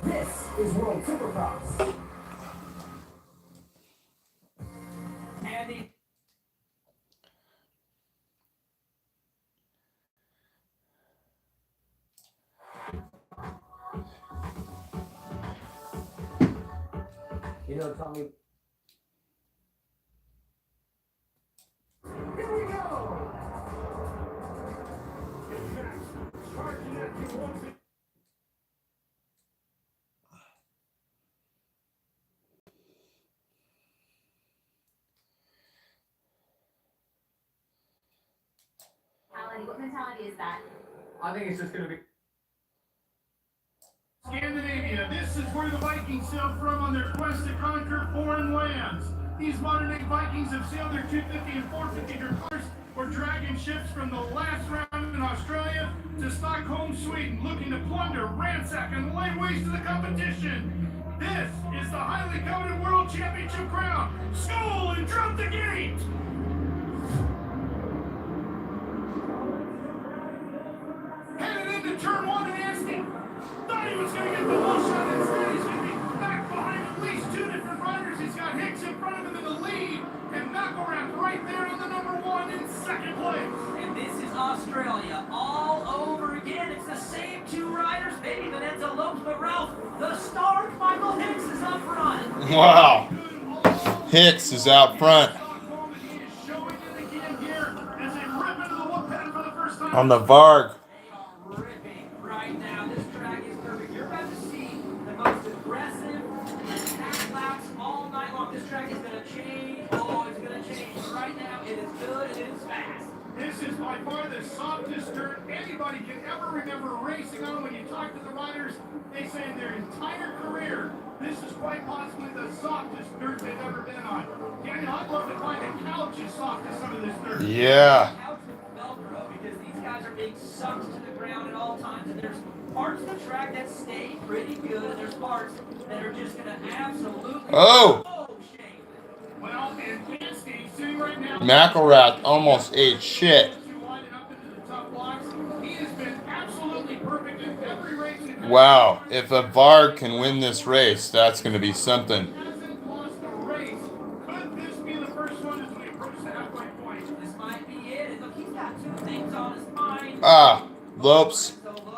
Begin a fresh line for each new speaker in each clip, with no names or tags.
This is Worlr Supercross. Andy. You know, Tommy. Here we go.
Alan, what mentality is that?
I think it's just going to be.
Scandinavia, this is where the Vikings sailed from on their quest to conquer foreign lands. These modern-day Vikings have sailed their 250 and 450 cars or dragon ships from the last round in Australia to Stockholm, Sweden, looking to plunder, ransack, and lay waste to the competition. This is the highly coveted World Championship crown. Skull and drop the gate! Headed into turn one and Anstey. Thought he was going to get the whole shot. Instead, he's going to be back behind at least two different riders. He's got Hicks in front of him in the lead, and McElrath right there on the number one in second place.
And this is Australia all over again. It's the same two riders, maybe Vanessa Lopes, but Ralph, the star Michael Hicks is up front.
Wow. Hicks is out front on the Varg.
Right now, this track is perfect. You're about to see the most aggressive attack laps all night long. This track is going to change. Oh, it's going to change. But right now, it is good and it is fast.
This is by far the softest dirt anybody can ever remember racing on. When you talk to the riders, they say in their entire career, this is quite possibly the softest dirt they've ever been on. Daniel, I'd love to find a couch as soft as some of this dirt.
Yeah.
Couch with Velcro, because these guys are being sucked to the ground at all times, and there's parts of the track that stay pretty good, and there's parts that are just going to absolutely...
Oh!
Shame.
Well, and Anstey sitting right now...
McElrath almost ate shit.
He has been absolutely perfect in every race.
Wow. If a Varg can win this race, that's going to be something.
Hasn't lost a race. Could this be the first one as we approach the halfway point?
This might be it. And look, he's got two things on his mind.
Ah, Lopes.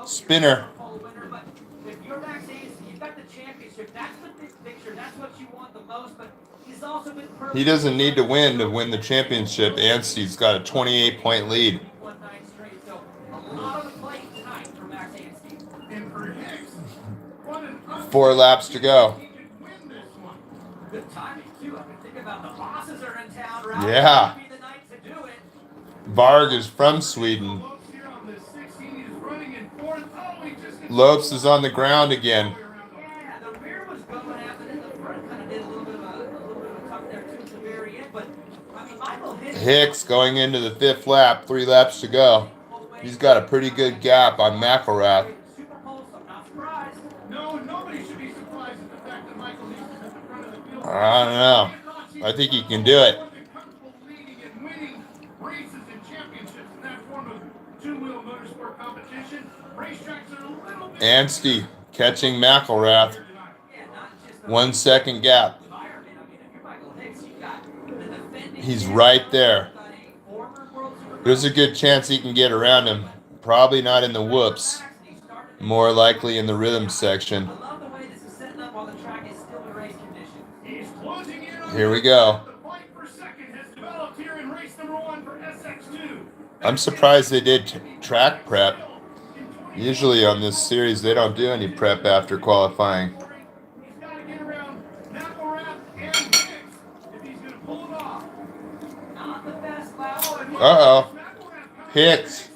Spinner.
But if you're Max Anstey, you've got the championship. That's the big picture. That's what you want the most. But he's also been perfect.
He doesn't need to win the championship. Anstey's got a 28-point lead.
One night straight. So a lot on the plate tonight for Max Anstey.
And for Hicks, what an
4 laps to go.
he could win this one.
Good timing, too. I mean, think about the bosses are in town, right?
Yeah.
This would be the night to do it.
Varg is from Sweden.
Lopes here on the 16. He's running in fourth. Oh, he just...
Lopes is on the ground again.
Yeah, the rear was going after it. The front kind of did a little bit of a tuck there, too, at the very end. But, I mean, Michael
Hicks going into the 5th lap. 3 laps to go. He's got a pretty good gap on McElrath.
Super Bowl, so I'm not surprised.
No, nobody should be surprised at the fact that Michael Hicks is at the front of the field.
I don't know. I think he can do it.
Comfortable leading and winning races and championships in that form of two-wheel motorsport competition. Racetracks are a little bit...
Anstey catching McElrath.
Yeah, not just
1 second gap.
environment. I mean, if you're Michael Hicks, you've got the defending...
He's right there.
You've got a former World Supercross...
There's a good chance he can get around him. Probably not in the whoops. More likely in the rhythm section.
I love the way this is setting up while the track is still in race condition.
He's closing in on...
Here we go.
The fight for second has developed here in race number 1 for SX2.
I'm surprised they did track prep. Usually on this series, they don't do any prep after qualifying.
He's got to get around McElrath and Hicks if he's going to pull it off.
Not the best lap.
Uh-oh. Hicks.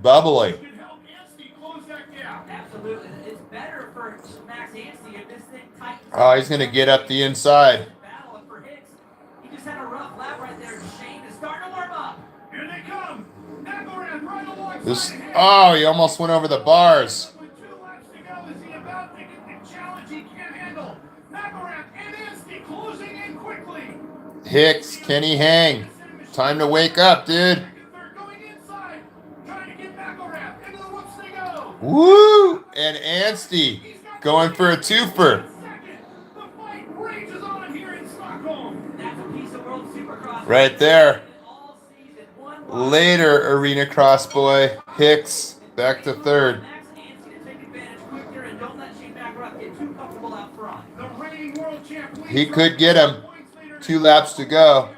Bubbly.
Can help Anstey close that gap.
Absolutely. It's better for Max Anstey if this thing tightens.
Oh, he's going to get up the inside.
Battle for Hicks. He just had a rough lap right there. Shane is starting to warm up.
Here they come. McElrath right alongside
This.
Hicks.
Oh, he almost went over the bars.
With 2 laps to go, is he about to get the challenge he can't handle? McElrath and Anstey closing in quickly.
Hicks, can he hang? Time to wake up, dude.
They're going inside, trying to get McElrath. Into the whoops they go.
Woo! And Anstey.
He's got
going for a twofer.
The fight rages on here in Stockholm.
That's a piece of Worlr Supercross
Right there.
all season. One
Later, Arena Cross boy Hicks back to third.
Max Anstey to take advantage quicker and don't let Shane McElroy get too comfortable out front.
The reigning world champ leads
He could get him. 2 laps to go.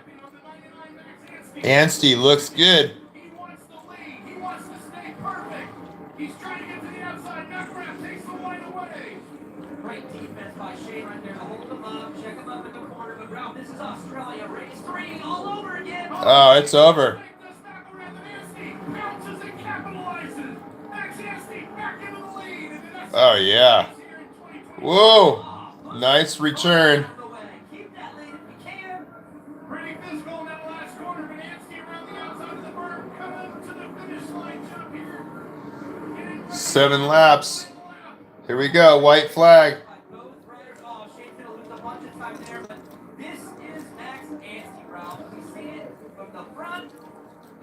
Anstey looks good.
He wants the lead. He wants to stay perfect. He's trying to get to the outside. McElroy takes the line away.
Great defense by Shane right there to hold him up, check him up in the corner. But Ralph, this is Australia. Race 3 all over again.
Oh, it's over.
Bounces and capitalizes. Max Anstey back into the lead. And the next
Oh, yeah.
here in 2020.
Whoa. Nice return.
Keep that lead if you can.
Pretty physical in that last corner, but Anstey around the outside of the berm, coming to the finish line jump here.
7 laps. Here we go. White flag.
Both riders, oh, Shane's gonna lose a bunch of time there, but this is Max Anstey, Ralph. We see it from the front.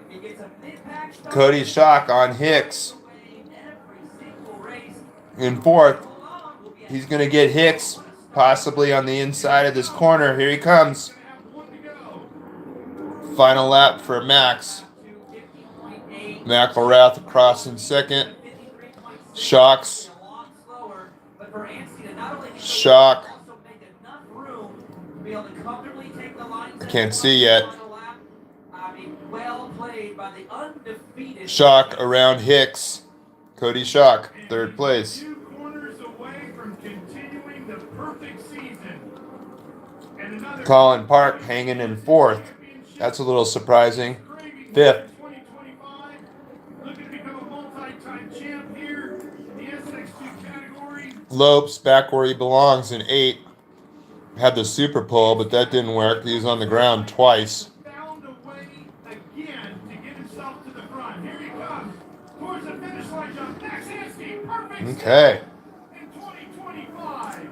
If he gets a mid-pack start,
Cody Shock on Hicks
every single race.
in 4th. He's going to get Hicks possibly on the inside of this corner. Here he comes. Final lap for Max. McElrath across in second. Shocks. Shock. I can't see yet. Shock around Hicks. Cody Shock, 3rd place.
2 corners away from continuing the perfect season. And another
Colin Park hanging in 4th. That's a little surprising. 5th.
2025, looking to become a multi-time champ here in the SX2 category.
Lopes back where he belongs in 8th. Had the super pull, but that didn't work. He was on the ground twice.
Found a way again to get himself to the front. Here he comes towards the finish line jump. Max Anstey, perfect
Okay.
in 2025.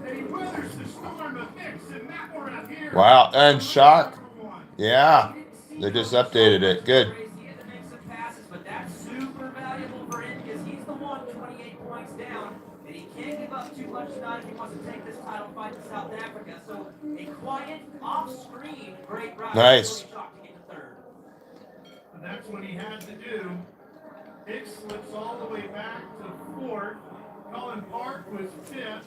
And he weathers the storm of Hicks and McElrath here.
Wow. And Shock.
Number 1.
Yeah. They just updated it. Good.
He had to make some passes, but that's super valuable for him because he's the one 28 points down, and he can't give up too much tonight if he wants to take this title fight to South Africa. So a quiet, off-screen, great ride.
Nice.
Shot to get to 3rd.
And that's what he had to do. Hicks slips all the way back to 4th. Colin Park was 5th.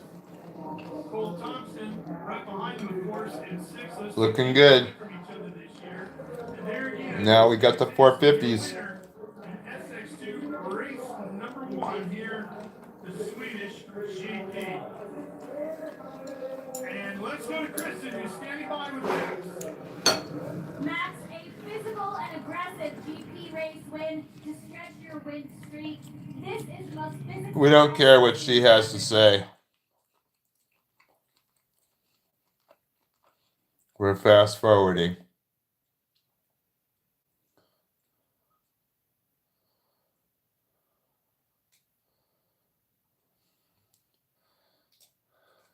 Cole Thompson right behind him, of course, in 6th. Let's
Looking
take
good.
from each other this year. And there again,
Now we got the 450s.
winner in SX2 race number 1 here, the Swedish GP. And let's go to Kristen, who's standing by with Max.
Max, a physical and aggressive GP race win to stretch your win streak. This is the most physical.
We don't care what she has to say. We're fast forwarding.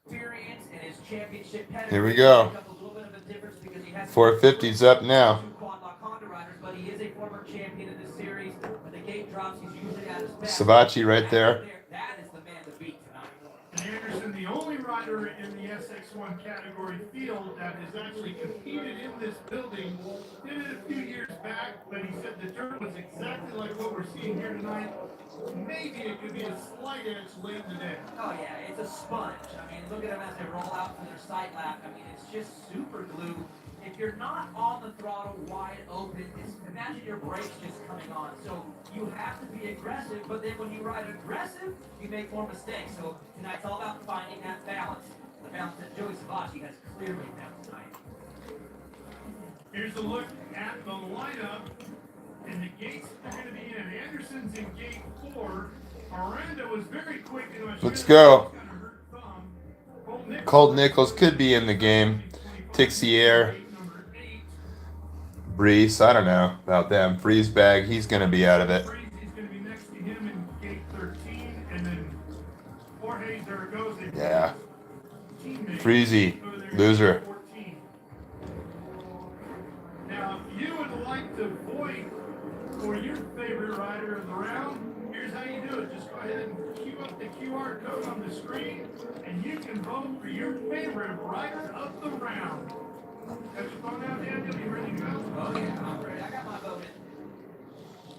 Experience and his championship pedigree.
Here we go.
Make up a little bit of a difference because he has
450's up now.
two quad-lock Honda riders, but he is a former champion in this series. When the gate drops, he's usually at his best.
Savachi right there.
That is the man to beat tonight.
And Anderson, the only rider in the SX1 category field that has actually competed in this building, did it a few years back, but he said the dirt was exactly like what we're seeing here tonight. Maybe it could be a slight edge late in the day.
Oh yeah, it's a sponge. I mean, look at them as they roll out for their sight lap. I mean, it's just super glue. If you're not on the throttle wide open, imagine your brakes just coming on. So you have to be aggressive, but then when you ride aggressive, you make more mistakes. So tonight's all about finding that balance. The balance that Joey Savachi has clearly found tonight.
Here's a look at the lineup. And the gates are going to be in. Anderson's in gate 4. Aranda was very quick.
Let's go. Colt Nichols could be in the game. Tixier. Brees, I don't know about them. Freezebag, he's going to be out of it.
He's going to be next to him in gate 13. And then Jorge Zaragoza.
Yeah.
Teammate
Freezy,
over there in
loser.
gate 14. Now, if you would like to vote for your favorite rider of the round, here's how you do it. Just go ahead and queue up the QR code on the screen, and you can vote for your favorite rider of the round. Got your phone out, Daniel? You ready to go?
Oh yeah, I'm ready. I got my vote in.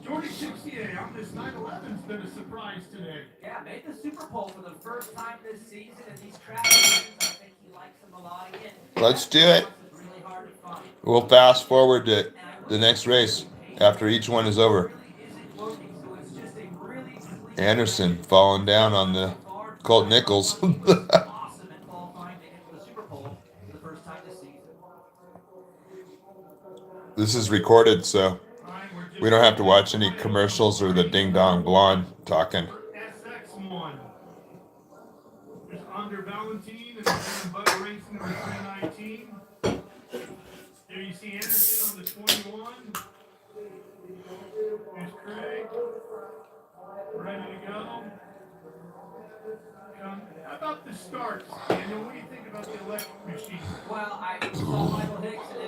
Jordy 68 on this 911's been a surprise today.
Yeah, made the Super Bowl for the first time this season, and these track conditions, I think he likes them a lot. Again,
Let's do it.
it's really hard to find.
We'll fast forward to the next race after each one is over.
Really isn't working, so it's just a really clean
Anderson falling down on the Colt Nichols.
awesome in qualifying to enter the Super Bowl for the first time this season.
This is recorded, so we don't have to watch any commercials or the ding dong blonde talking.
SX1. There's Under Valentine and Butter Racing number 319. There you see Anderson on the 21. There's Craig. Ready to go. How about the starts? Daniel, what do you think about the electric machine?
Well, I saw Michael Hicks in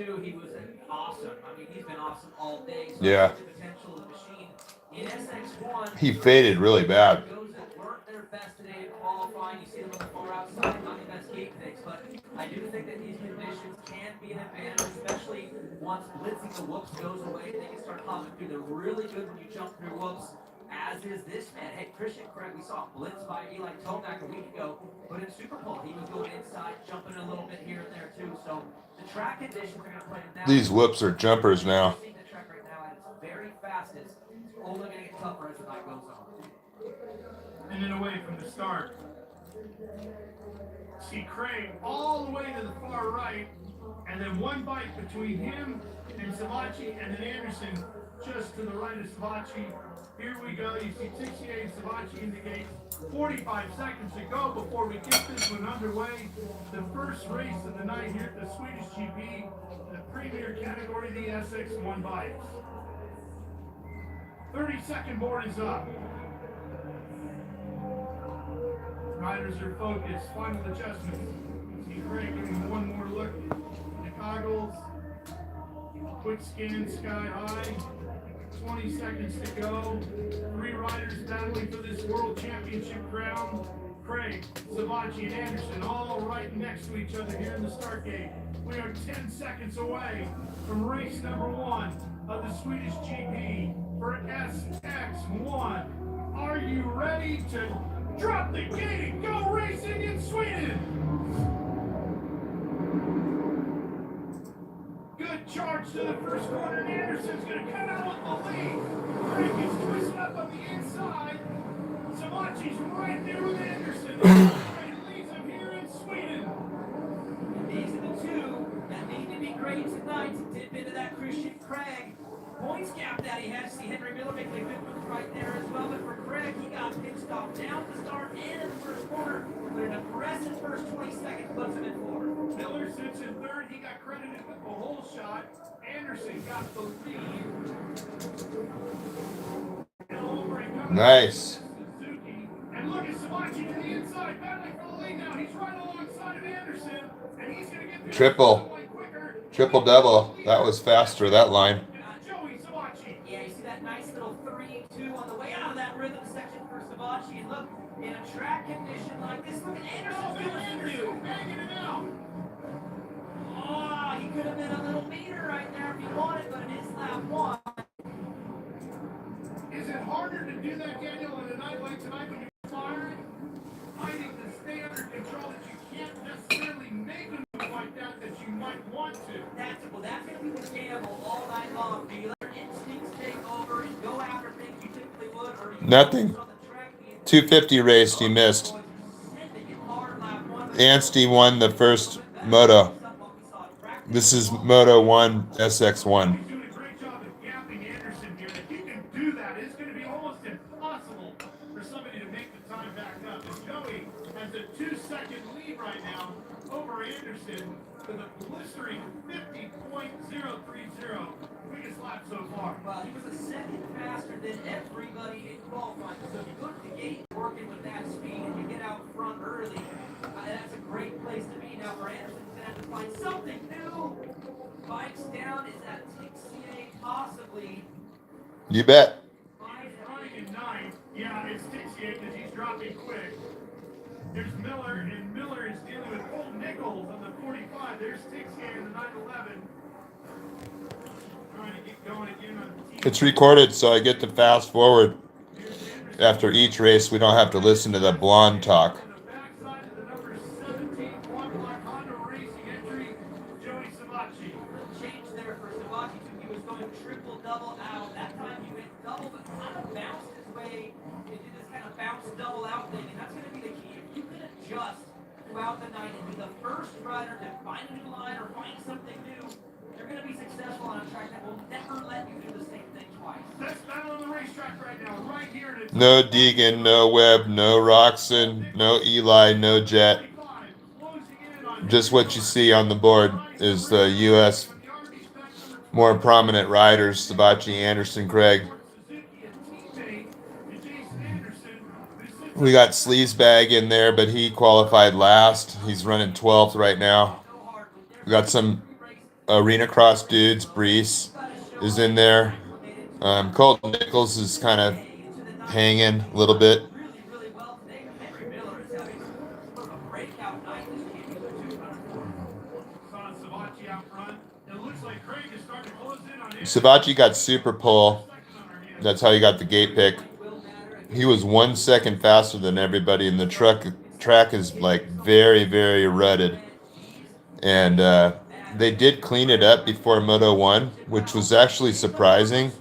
SX2. He was awesome. I mean, he's been awesome all day. So
Yeah.
the potential of the machine. In SX1,
He faded really bad.
those that weren't their best today in qualifying, you see them on the far outside, not the best gate picks, but I do think that these conditions can be an advantage, especially once blitzing the whoops goes away. They can start popping through. They're really good when you jump through whoops. As is this man. Hey, Christian Craig, we saw a blitz by Eli Tomac a week ago, but in Super Bowl, he was going inside, jumping a little bit here and there, too. So the track conditions are going to play now.
These whoops are jumpers now.
Seeing the track right now at its very fastest. It's only going to get tougher as the night goes on.
And then away from the start. See Craig all the way to the far right, and then one bite between him and Savachi, and then Anderson just to the right of Savachi. Here we go. You see Tixier and Savachi in the gate. 45 seconds to go before we get this one underway. The first race of the night here at the Swedish GP, the premier category, the SX1 bikes. 30-second board is up. Riders are focused. Final adjustments. See Craig giving one more look. The goggles. Quick scan, sky high. 20 seconds to go. 3 riders battling for this world championship crown. Craig, Savachi, and Anderson all right next to each other here in the start gate. We are 10 seconds away from race number 1 of the Swedish GP for SX1. Are you ready to drop the gate and go racing in Sweden? Good charge to the first corner, and Anderson's going to come out with the lead. Craig is twisted up on the inside. Savachi's right there with Anderson. And leads him here in Sweden.
These are the two that need to be great tonight to dip into that Christian Craig points gap that he has. See Henry Miller making a good move right there as well. But for Craig, he got pit stop down to start and in the first corner. But an aggressive first 20 seconds puts him in fourth.
Miller sits in third. He got credited with the whole shot. Anderson got the lead.
Nice.
Suzuki. And look at Savachi to the inside, battling for the lead now. He's right alongside of Anderson, and he's going to get
Triple double. That was faster, that line.
Joey Savachi.
Yeah, you see that nice little 3-2 on the way out of that rhythm section for Savachi. And look, in a track condition like this, look at Anderson doing
Anderson banging it out.
Oh, he could have been a little meter right there if he wanted, but it is lap 1.
Is it harder to do that, Daniel, in a night like tonight when you're firing? Fighting to stay under control that you can't necessarily make a move like that you might want to.
That's going to be the gamble all night long. Do you let your instincts take over and go after things you typically would, or do you
Nothing.
on the track
250 race, he missed. Anstie won the first moto. This is Moto 1 SX1.
He's doing a great job of gapping Anderson here. If you can do that, it's going to be almost impossible for somebody to make the time back up. And Joey has a 2-second lead right now over Anderson with a blistering 50.030. Biggest lap so far.
Well, he was a second faster than everybody in qualifying. So if you go to the gate working with that speed and you get out front early, that's a great place to be. Now for Anderson, he's going to have to find something new. Bikes down, is that Tixier possibly?
You bet.
He's running in 9th. Yeah, it's Tixier because he's dropping working quick. There's Miller, and Miller is dealing with Colt Nichols on the 45. There's Tixcan, the 911. Trying to get going again on the team.
It's recorded, so I get to fast forward.
Here's Anderson.
After each race, we don't have to listen to the blonde talk.
On the backside of the number 17 quad block Honda Racing entry, Joey Savacci.
Change there for Savacci too. He was going triple double out. That time he went double, but kind of bounced his way into this kind of bounce double out thing, and that's going to be the key. If you can adjust throughout the night and be the first rider to find a new line or find something new, you're going to be successful on a track that will never let you do the same thing twice.
Best battle on the racetrack right now, right here. And it's
No Deegan, no Webb, no Roxon, no Eli, no Jet. Just what you see on the board is the U.S. more prominent riders, Savacci, Anderson, Craig. We got Sleazebag in there, but he qualified last. He's running 12th right now. We got some arena cross dudes. Brees is in there. Colt Nichols is kind of hanging a little bit.
Really well today. Henry Miller is having sort of a breakout night this championship.
Savacci out front. It looks like Craig is starting to close in on it.
Savacci got super pole. That's how he got the gate pick. He was 1 second faster than everybody, and the track is like very, very rutted. And they did clean it up before Moto 1, which was actually surprising.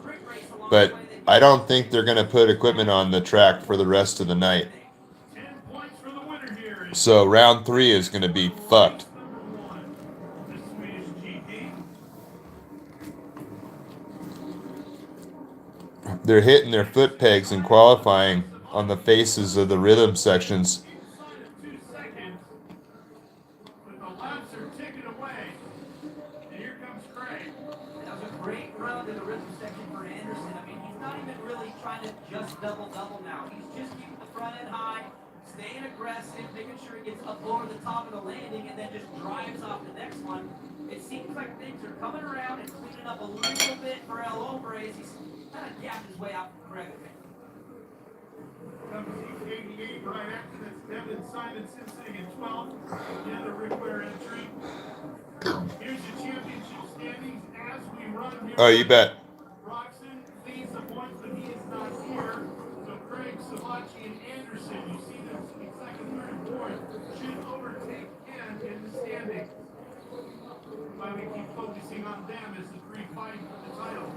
But I don't think they're going to put equipment on the track for the rest of the night.
10 points for the winner here.
So round 3 is going to be fucked.
The Swedish GP.
They're hitting their foot pegs in qualifying on the faces of the rhythm sections.
Inside of 2 seconds. But the laps are ticking away. And here comes Craig.
That was a great run to the rhythm section for Anderson. I mean, he's not even really trying to just double now. He's just keeping the front end high, staying aggressive, making sure he gets up over the top of the landing, and then just drives off the next one. It seems like things are coming around and cleaning up a little bit for El Hombre as he's kind of gapped his way out from Craig a bit.
Comes 88 right after this. Devin Simonson sitting in 12th. The other Rick Ware entry. Here's the championship standings as we run here.
Oh, you bet.
Roxon leads the points, but he is not here. So Craig, Savacci, and Anderson, you see them sitting second, third, and fourth, should overtake him in the standings. Why we keep focusing on them as the three fighting for the title.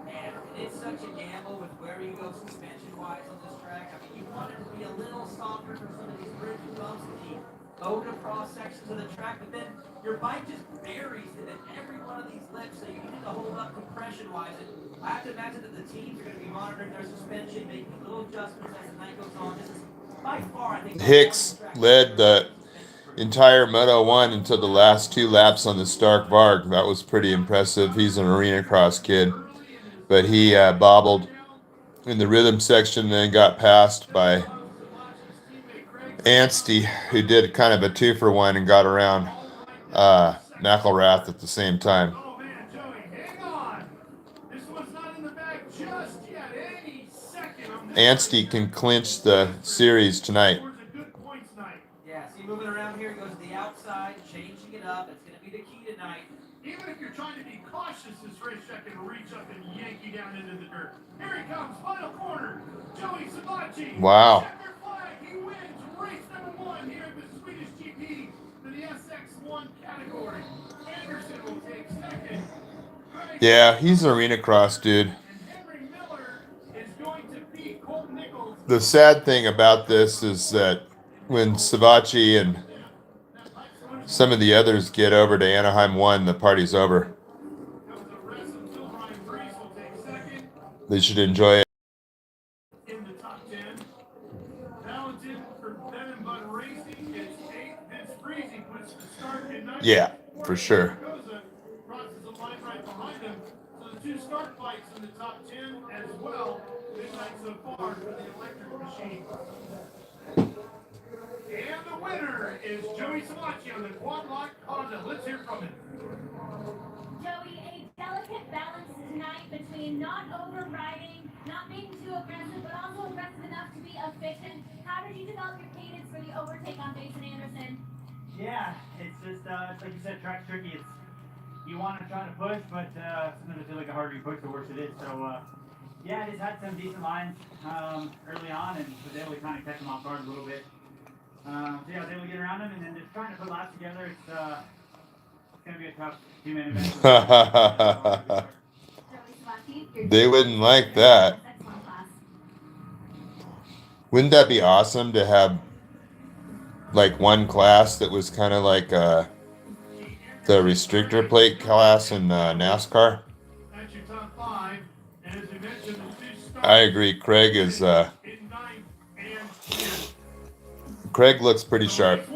And it's such a gamble with where you go suspension-wise on this track. I mean, you want it to be a little softer for some of these bridge bumps and the over-cross sections of the track, but then your bike just buries it in every one of these lips, so you need to hold up compression-wise. And I have to imagine that the teams are going to be monitoring their suspension, making little adjustments as the night goes on. This is by far, I think,
Hicks led the entire Moto 1 until the last 2 laps on the Stark Varg. That was pretty impressive. He's an arena cross kid. But he bobbled in the rhythm section and then got passed by Anstie, who did kind of a 2-for-1 and got around McElrath at the same time.
Oh man, Joey, hang on. This one's not in the bag just yet. Any second on this.
Anstie can clinch the series tonight.
Scores a good points night.
Yeah, see, moving around here, he goes to the outside, changing it up. It's going to be the key tonight.
Even if you're trying to be cautious, this racetrack can reach up and yank you down into the dirt. Here he comes, final corner. Joey Savacci.
Wow.
Checkered flag. He wins race number 1 here at the Swedish GP for the SX1 category. Anderson will take second.
Yeah, he's an arena cross dude.
And Henry Miller is going to beat Colt Nichols.
The sad thing about this is that when Savacci and some of the others get over to Anaheim 1, the party's over.
Comes a rest until Ryan Brees will take second
They should enjoy it.
in the top 10. Talented for Ben and Bud Racing is 8th. Vince Freezy puts the start in 9th.
Yeah, for sure.
Goza crosses the line right behind him. So the 2 start bikes in the top 10 as well. Midnight so far for the electric machine. And the winner is Joey Savacci on the quad lock Honda. Let's hear from him.
Joey, a delicate balance tonight between not overriding, not being too aggressive, but also aggressive enough to be efficient develop your cadence for the overtake on Jason Anderson?
Yeah, it's just it's like you said, track's tricky. It's you want to try to push, but sometimes I feel like the harder you push, the worse it is. So yeah, I just had some decent lines early on, and was able to kind of catch them off guard a little bit. So yeah, I was able to get around them, and then just trying to put laps together. It's gonna be a tough 2-man event.
They wouldn't like that. Wouldn't that be awesome to have like one class that was kind of like the restrictor plate class in NASCAR?
That's your top 5. And as you mentioned, the 2
I agree. Craig is
in 9th and 10th.
Craig looks pretty sharp.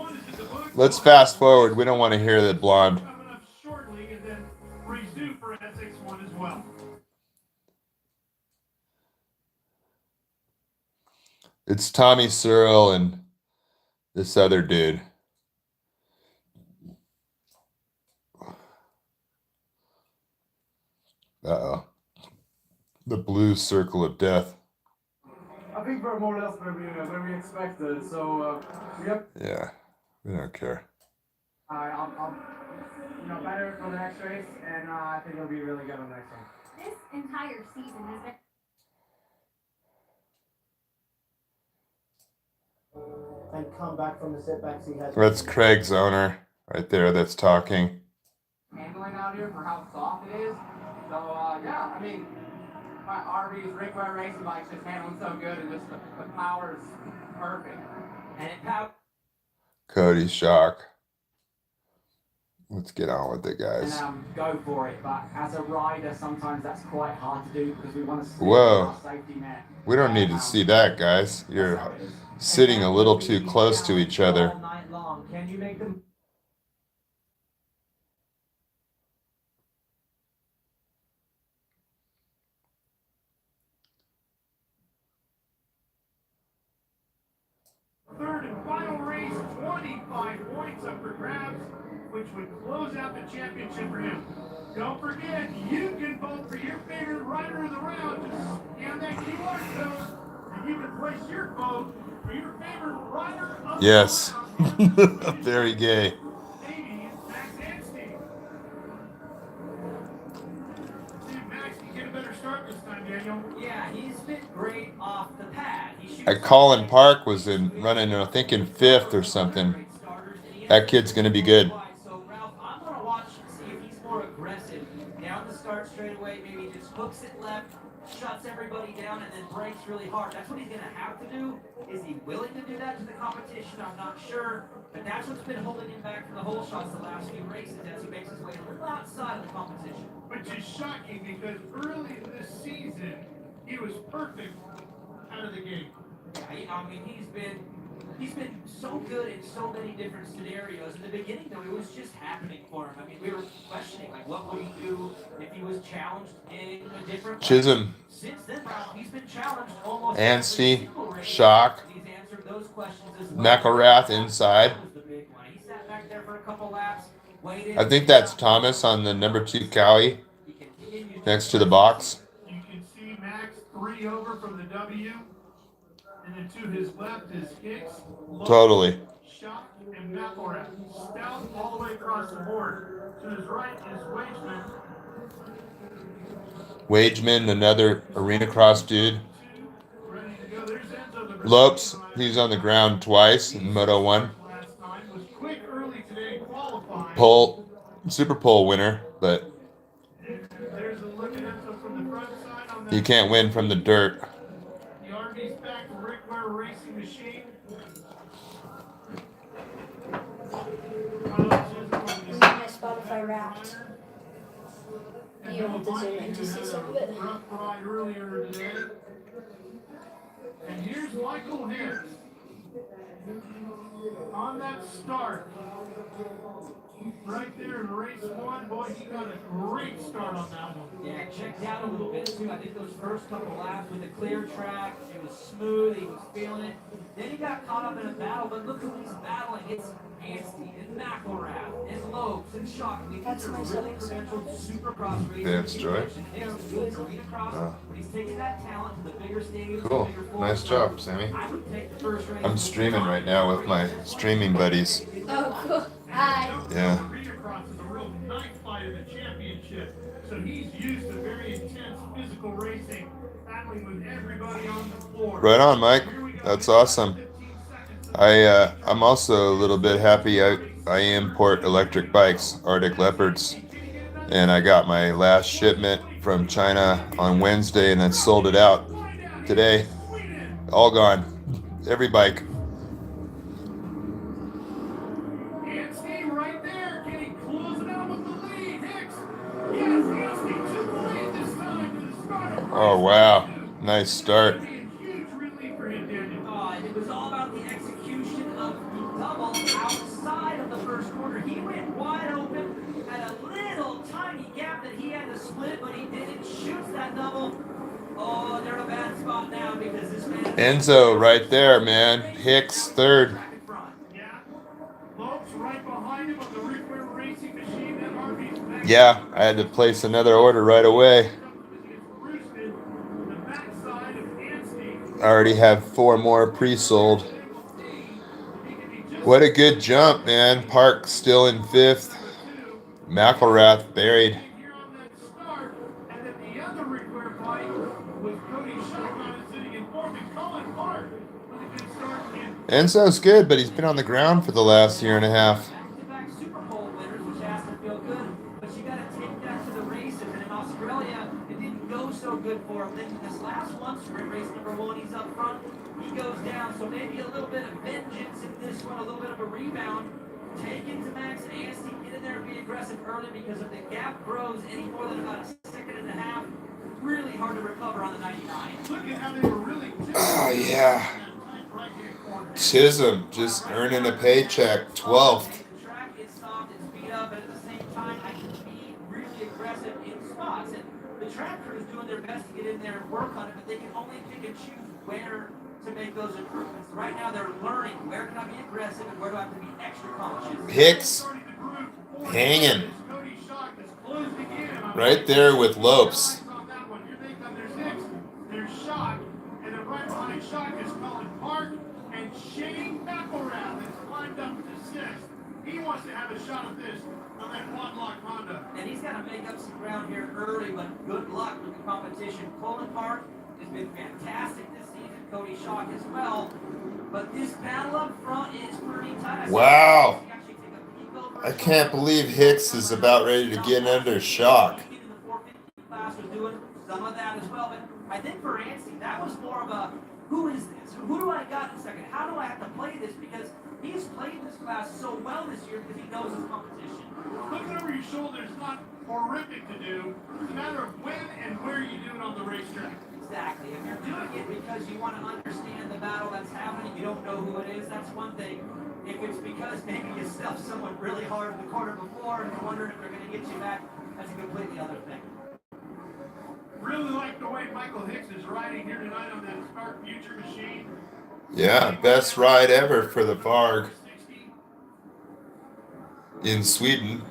Let's fast forward. We don't want to hear that blonde.
Coming up shortly, and then race 2 for SX1 as well.
It's Tommy Searle and this other dude. Uh-oh. The blue circle of death.
I think we're more or less where we expected. So, yep.
Yeah, we don't care.
I'm better for the next race, and I think it'll be really good on the next one.
This entire season has been.
And come back from the setbacks he had.
That's Craig's owner right there that's talking.
Handling out here for how soft it is. So, yeah, I mean, my RV's Worlr racing bike's just handling so good, and just the power is perfect.
And it power.
Cody Shock. Let's get on with it, guys.
And go for it, but as a rider, sometimes that's quite hard to do because we want to see
Whoa.
our safety net.
We don't need to see that, guys. You're sitting a little too close to each other.
All night long. Can you make them?
Third and final race, 25 points up for grabs, which would close out the championship for him. Don't forget, you can vote for your favorite rider of the round. Just scan that QR code, and you can place your vote for your favorite rider of
Yes.
the round.
Very gay.
Maybe it's Max Anstey. See if Max can get a better start this time, Daniel.
Yeah, he's been great off the pad.
Colin Park was running, I think, in 5th or something. That kid's going to be good.
So, Ralph, I'm going to watch and see if he's more aggressive. Down the start straight away, maybe just hooks it left, shuts everybody down, and then brakes really hard. That's what he's going to have to do. Is he willing to do that to the competition? I'm not sure. But that's what's been holding him back from the whole shots the last few races as he makes his way a little outside of the competition.
Which is shocking because early in this season, he was perfect out of the gate.
Yeah, I mean, he's been so good in so many different scenarios. In the beginning, though, it was just happening for him. I mean, we were questioning, like, what would he do if he was challenged in a different way?
Chisholm.
Since then, Ralph, he's been challenged almost
Anstey,
every single race.
Shock.
He's answered those questions as well.
McElrath inside.
That was the big one. He sat back there for a couple laps, waited.
I think that's Thomas on the number 2 Cowie
He continued
next to the box.
You can see Max 3 over from the W. And then to his left is Hicks,
Totally.
Shock, and McElrath. Stout all the way across the board. To his right is Wageman.
Wageman, another arena cross dude.
Ready to go. There's Enzo. The
Lopes, he's on the ground twice in Moto 1.
last time was quick early today qualifying.
Super pole winner, but
There's a look at Enzo from the front side on that.
you can't win from the dirt.
The RV's back to Worlr Racing Machine.
This is my Spotify Wrapped. You have to zoom in to see some of it.
Rough ride earlier today. And here's Michael Harris. On that start. Right there in race 1. Boy, he got a great start on that one.
Yeah, checked out a little bit too. I think those first couple laps with a clear track, it was smooth, he was feeling it. Then he got caught up in a battle, but look who he's battling. It's Anstey and McElrath and Lopes and Shock. I mean,
That's
these are
my
really
second.
credentialed Supercross racers.
Vance Joy?
Hicks is doing arena cross, but he's taking that talent to the bigger stadiums,
Cool.
the bigger floors.
Nice job, Sammy.
I would take the first race.
I'm streaming right now with my streaming buddies.
Oh, cool. Hi.
Yeah.
Arena cross is a real knife fight in the championship. So he's used to very intense physical racing, battling with everybody on the floor.
Right on, Mike. That's awesome. I'm also a little bit happy. I import electric bikes, Arctic Leopards, and I got my last shipment from China on Wednesday, and then sold it out today. All gone. Every bike.
Anstey right there. Can he close it out with the lead? Hicks. Yes, Anstey took the lead this time to the start of
Oh wow, nice start.
huge relief for him, Daniel.
It was all about the execution of the double outside of the first quarter. He went wide open, had a little tiny gap that he had to split, but he didn't. Shoots that double. Oh, they're in a bad spot now because this man.
Enzo right there, man. Hicks third.
Back in front.
Yeah. Lopes right behind him on the Worlr racing machine. That RV's back.
Yeah, I had to place another order right away.
Roosted. The backside of Anstey.
I already have 4 more pre-sold. What a good jump, man. Park still in 5th. McElrath buried.
Here on that start, and then the other Worlr bike with Cody Shotgun sitting in 4th and Colin Park with a good start in
Enzo's good, but he's been on the ground for the last year and a half.
Back-to-back Super Bowl winners, which has to feel good, but you got to take that to the races. And in Australia, it didn't go so good for him. Then this last one, sprint race number 1, he's up front. He goes down, so maybe a little bit of vengeance in this one, a little bit of a rebound. Take it to Max and Anstey, get in there and be aggressive early, because if the gap grows any more than about a second and a half, really hard to recover on the 99.
Look at how they were really
Oh, yeah. Chisholm just earning a paycheck. 12th.
The track is soft, it's beat up, but at the same time, I can be really aggressive in spots. And the track crew is doing their best to get in there and work on it, but they can only pick and choose where to make those improvements. Right now, they're learning where can I be aggressive and where do I have to be extra cautious.
Hicks hanging right there with Lopes.
on that one. Here they come. There's Hicks. There's Shock. And then right behind Shock is Colin Park. And Shane McElrath has climbed up to 6th. He wants to have a shot at this on that quad-lock Honda.
And he's got to make up some ground here early, but good luck with the competition. Colin Park has been fantastic this season. Cody Shock as well. But this battle up front is pretty tight.
Wow. I can't believe Hicks is about ready to get under Shock.
Class was doing some of that as well, but I think for Anstey, that was more of a, who is this? Who do I got in second? How do I have to play this? Because he's played this class so well this year because he knows his competition.
Looking over your shoulder is not horrific to do. It's a matter of when and where you do it on the racetrack.
Exactly. If you're doing it because you want to understand the battle that's happening, you don't know who it is, that's one thing. If it's because maybe you stuffed someone really hard in the corner before and you're wondering if they're going to get you back, that's a completely other thing.
Really like the way Michael Hicks is riding here tonight on that Spark Future machine.
Yeah, best ride ever for the Varg in Sweden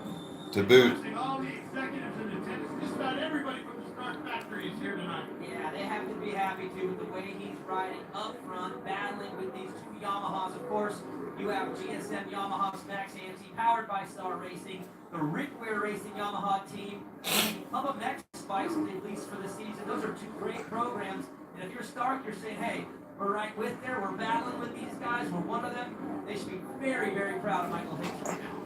to boot.
All the executives in attendance, just about everybody from the Spark factory is here tonight.
Yeah, they have to be happy too with the way he's riding up front, battling with these 2 Yamahas. Of course, you have GSM Yamaha Max AMC powered by Star Racing, the Worlr Racing Yamaha team, the Hubba Max Spikes, at least for the season. Those are 2 great programs. And if you're Stark, you're saying, hey, we're right with there. We're battling with these guys. We're one of them. They should be very, very proud of Michael Hicks right now.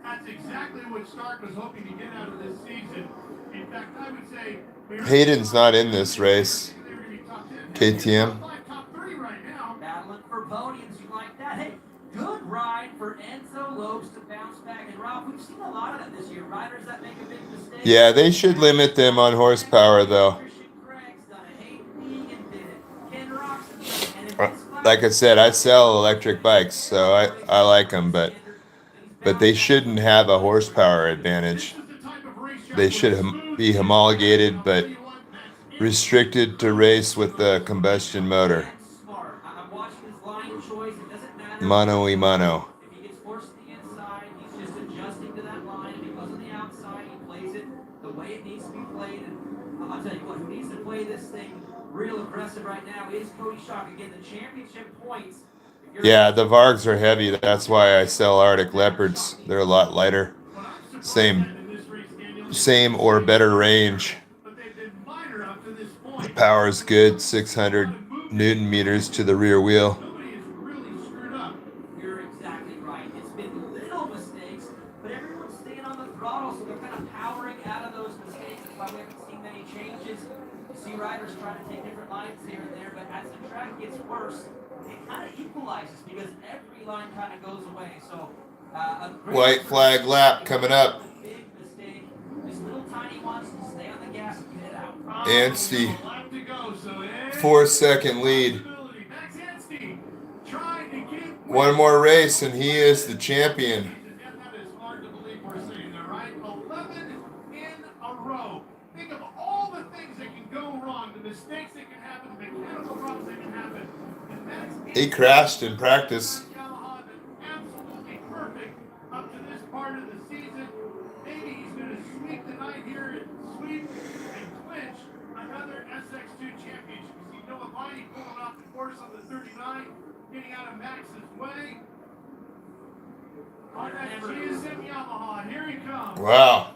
That's exactly what Stark was hoping to get out of this season. In fact, I would say
Hayden's not in this race. KTM.
Top 3 right now.
Battling for podiums, you like that? Hey, good ride for Enzo Lopes to bounce back. And Rob, we've seen a lot of that this year. Riders that make a big mistake.
Yeah, they should limit them on horsepower, though. Like I said, I sell electric bikes, so I like them, but they shouldn't have a horsepower advantage. They should be homologated, but Restricted to race with the combustion motor.
Smart. I'm watching his line choice. It doesn't matter.
Mano y mano.
If he gets forced to the inside, he's just adjusting to that line. If he goes on the outside, he plays it the way it needs to be played. And I'll tell you what, who needs to play this thing real aggressive right now is Cody Shock. Again, the championship points.
Yeah, the Vargs are heavy. That's why I sell Arctic Leopards. They're a lot lighter. Same or better range. The power's good. 600 Newton meters to the rear wheel.
You're exactly right. It's been little mistakes, but everyone's staying on the throttle, so they're kind of powering out of those mistakes. That's why we haven't seen many changes. You see riders trying to take different lines here and there, but as the track gets worse, it kind of equalizes because every line kind of goes away. So,
white flag lap coming up.
Big mistake. This little tiny wants to stay on the gas and get it out.
Anstey, 4-second lead. One more race and he is the champion.
That is hard to believe we're sitting there, right? 11 in a row. Think of all the things that can go wrong, the mistakes that can happen, the mechanical problems that can happen.
He crashed in practice.
Absolutely perfect up to this part of the season. Maybe he's going to sweep the night here and sweep and clinch another SX2 championship. You see Noah Viney pulling off the course on the 39, getting out of Max's way. On that GSM Yamaha, here he comes.
Wow.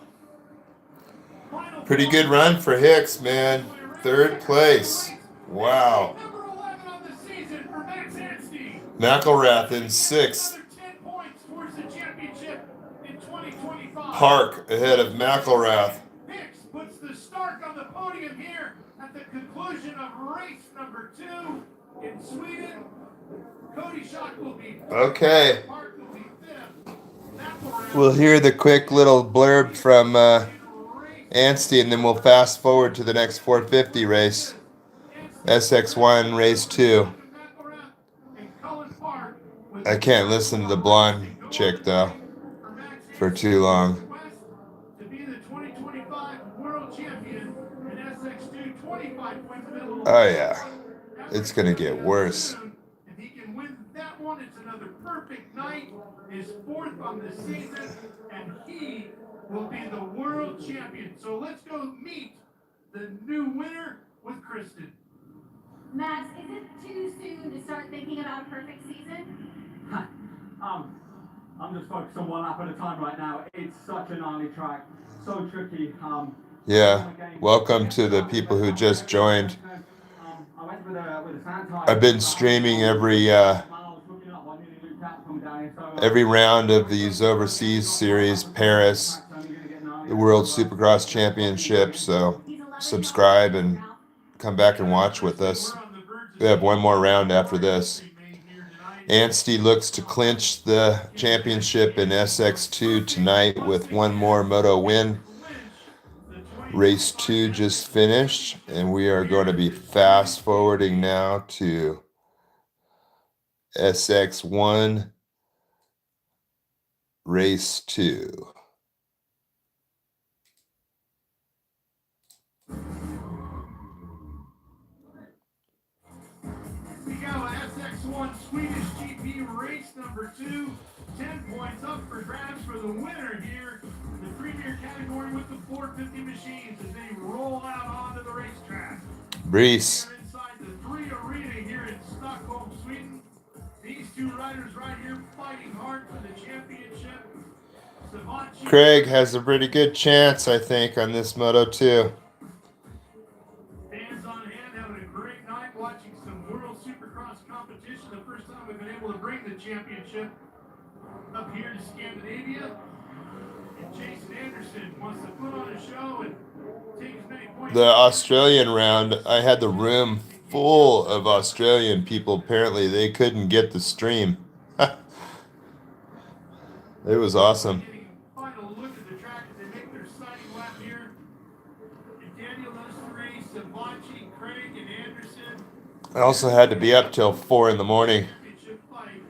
Pretty good run for Hicks, man. 3rd place. Wow. McElrath in 6th. Park ahead of McElrath.
Hicks puts the Stark on the podium here at the conclusion of race number 2 in Sweden. Cody Shock will be
Okay.
Park will be 5th.
We'll hear the quick little blurb from Anstey, and then we'll fast forward to the next 450 race. SX1 race 2. I can't listen to the blonde chick though for too long.
To be the 2025 world champion in SX2, 25 points available.
Oh yeah, it's gonna get worse.
If he can win that one, it's another perfect night. His 4th on the season, and he will be the world champion. So let's go meet the new winner with Kristen.
Max, is it too soon to start thinking about a perfect season?
I'm just focused on one lap at a time right now. It's such a gnarly track, so tricky.
Yeah, welcome to the people who just joined. I've been streaming every round of these overseas series, Paris, the World Supercross Championship, so subscribe and come back and watch with us. We have one more round after this. Anstey looks to clinch the championship in SX2 tonight with one more moto win. Race 2 just finished, and we are going to be fast forwarding now to SX1 race 2.
We go SX1 Swedish GP race number 2. 10 points up for grabs for the winner here. The premier category with the 450 machines as they roll out onto the racetrack.
Brees.
They're inside the 3 arena here in Stockholm, Sweden. These 2 riders right here fighting hard for the championship.
Craig has a pretty good chance, I think, on this moto too.
Fans on hand having a great night watching some World Supercross competition. The first time we've been able to bring the championship up here to Scandinavia. And Jason Anderson wants to put on a show and take as many points.
The Australian round, I had the room full of Australian people. Apparently, they couldn't get the stream. It was awesome.
Final look at the track as they make their signing lap here. And Daniel, those 3, Savatgy, Craig, and Anderson.
I also had to be up till 4 in the morning.
Championship fight.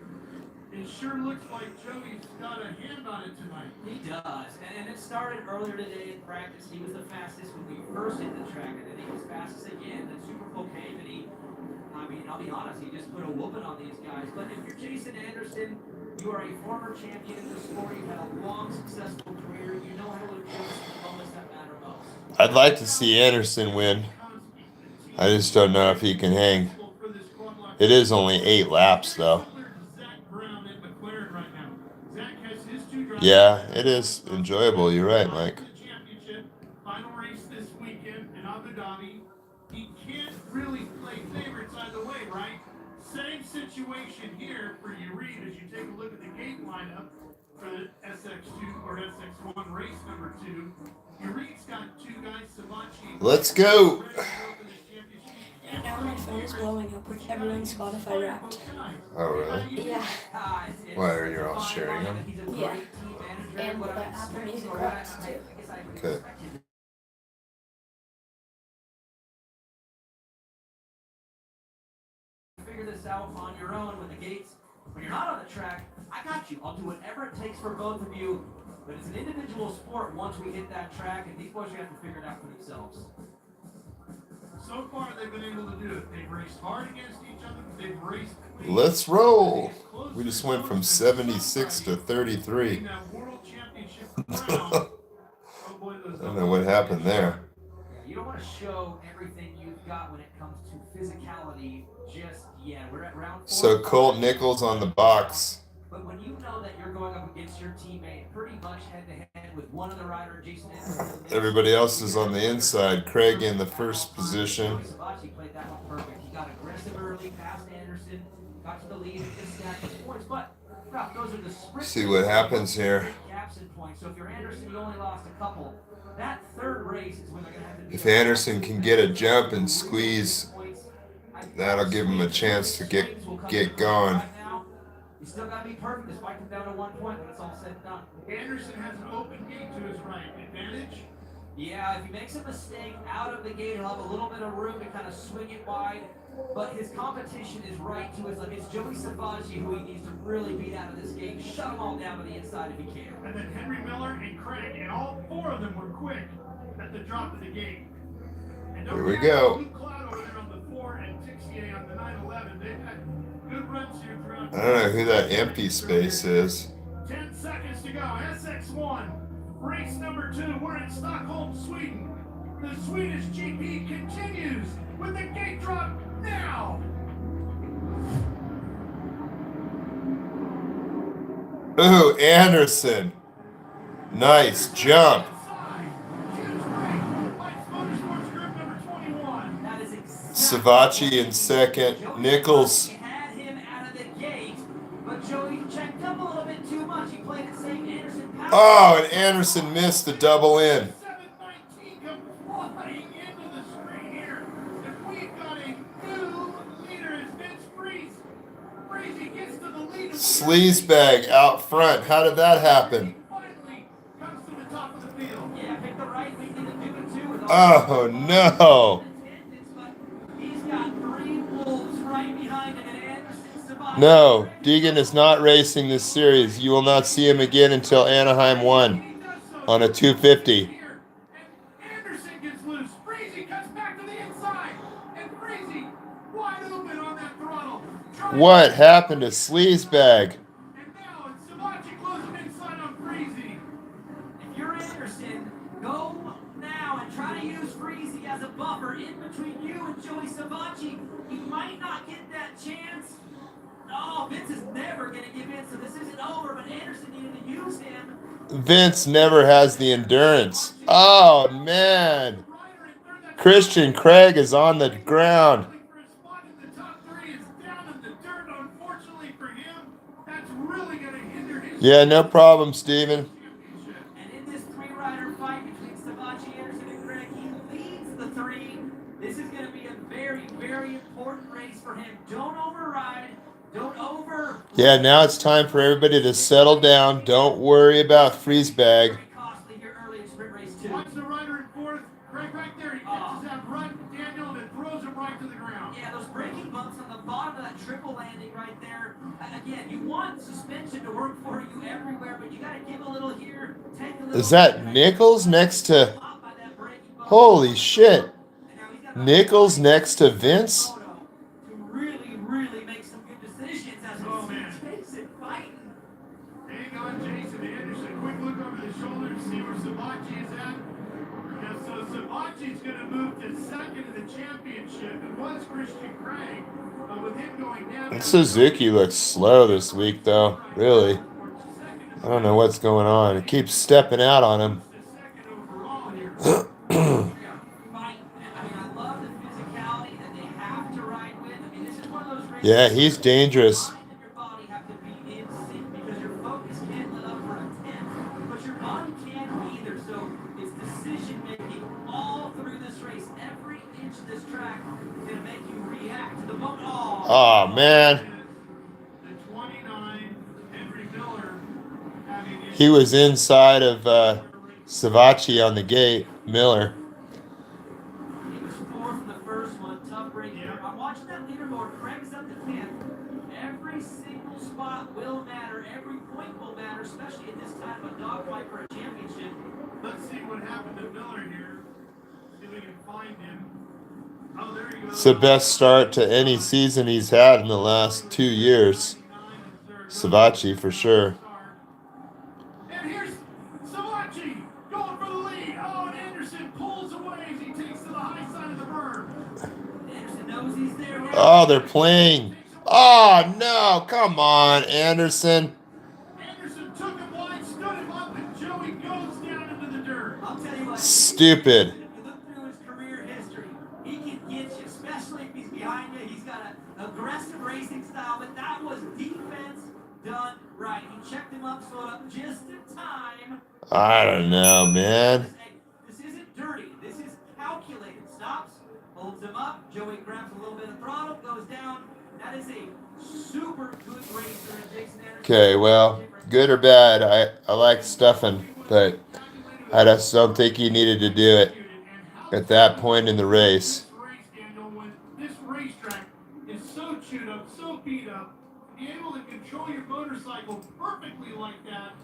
It sure looks like Joey's got a hand on it tonight.
He does, and it started earlier today in practice. He was the fastest when we first hit the track, and then he was fast fastest again, then super okay. But I mean, I'll be honest, he just put a whooping on these guys. But if you're Jason Anderson, you are a former champion in the sport. You've had a long, successful career. You know how to adjust the moments that matter most.
I'd like to see Anderson win. I just don't know if he can hang. It is only 8 laps, though. Yeah, it is enjoyable. You're right, Mike.
Final race this weekend in Abu Dhabi. He can't really play favorites either way, right? Same situation here for you, Reed, as you take a look at the gate lineup for the SX2 or SX1 race number 2. Reed's got 2 guys, Savachi.
Let's go.
Now my phone is blowing up with everyone's Spotify Wrapped.
Oh, really?
Yeah.
Why are you all sharing them?
Yeah. And the Apple Music Wrapped too.
Okay.
Figure this out on your own with the gates. When you're not on the track, I got you. I'll do whatever it takes for both of you. But it's an individual sport once we hit that track, and these boys are going to have to figure it out for themselves.
So far, they've been able to do it. They've raced hard against each other. They've raced clean.
Let's roll. We just went from 76 to 33. I don't know what happened there.
You don't want to show everything you've got when it comes to physicality just yet. We're at round 4.
So Colt Nichols on the box.
But when you know that you're going up against your teammate pretty much head-to-head with one other rider, Jason Anderson.
Everybody else is on the inside. Craig in the first position.
Savachi played that one perfect. He got aggressive early, past Anderson, got to the lead, and just stacked his points. But those are the sprint.
See what happens here.
Gaps in points. So if you're Anderson, you only lost a couple. That third race is when they're going to have to.
If Anderson can get a jump and squeeze, that'll give him a chance to get going.
You still got to be perfect despite them down to 1 point when it's all said and done.
Anderson has an open gate to his right. Advantage?
Yeah, if he makes a mistake out of the gate, he'll have a little bit of room to kind of swing it wide. But his competition is right to his left. It's Joey Savachi who he needs to really beat out of this gate. Shut them all down to the inside if he can.
And then Henry Miller and Craig, and all 4 of them were quick at the drop of the gate. And
Here we go.
Luke Cloud over there on the 4 and Tixier on the 911. They've had good runs here throughout.
I don't know who that empty space is.
10 seconds to go. SX1, race number 2. We're in Stockholm, Sweden. The Swedish GP continues with the gate drop now.
Ooh, Anderson. Nice jump. Savachi in second. Nichols. Oh, and Anderson missed the double in. Sleazebag out front. How did that happen? Oh, no. No, Deegan is not racing this series. You will not see him again until Anaheim 1 on a 250.
Anderson gets loose. Freezy cuts back to the inside. And Freezy wide open on that throttle.
What happened to Sleazebag?
And now it's Savachi closing inside on Freezy.
If you're Anderson, go now and try to use Freezy as a buffer in between you and Joey Savachi. You might not get that chance. Oh, Vince is never going to give in, so this isn't over, but Anderson needed to use him.
Vince never has the endurance. Oh, man. Christian Craig is on the ground. Yeah, no problem, Steven.
And in this 3-rider fight between Savachi, Anderson, and Craig, he leads the 3. This is going to be a very, very important race for him. Don't override. Don't over.
Yeah, now it's time for everybody to settle down. Don't worry about Freezebag.
Costly here early in sprint race 2.
Watch the rider in 4th. Craig right there. He catches that run, Daniel, and throws him right to the ground.
Yeah, those braking bumps on the bottom of that triple landing right there. Again, you want suspension to work for you everywhere, but you got to give a little here, take a little.
Is that Nichols next to? Holy shit. Nichols next to Vince?
To really, really make some good decisions as we see Jason fighting.
Hang on, Jason Anderson. Quick look over the shoulder to see where Sabachi is at. Yeah, so Sabachi's going to move to second in the championship. It was Christian Craig, but with him going down...
Suzuki looks slow this week, though. Really. I don't know what's going on. It keeps stepping out on him. Yeah, he's dangerous. Oh, man. He was inside of Savachi on the gate, Miller.
He was fourth in the first one, tough break here. I'm watching that leaderboard. Craig's up to 10th. Every single spot will matter. Every point will matter, especially at this time of a dogfight for a championship.
Let's see what happened to Miller here. See if we can find him. Oh, there you go.
It's the best start to any season he's had in the last 2 years. Savachi, for sure.
And here's Savachi going for the lead. Oh, and Anderson pulls away as he takes to the high side of the berm.
Anderson knows he's there.
Oh, they're playing. Oh, no. Come on, Anderson.
Anderson took him wide, stood him up, and Joey goes down into the dirt.
I'll tell you what.
Stupid.
If you look through his career history, he can get you, especially if he's behind you. He's got an aggressive racing style, but that was defense done right. He checked him up, slowed up just in time.
I don't know, man.
This isn't dirty. This is calculated. Stops, holds him up. Joey grabs a little bit of throttle, goes down. That is a super good racer. Jason Anderson.
Okay, well, good or bad, I like Stefan, but I just don't think he needed to do it at that point in the race.
This racetrack is so chewed up, so beat up, to be able to control your motorcycle perfectly like that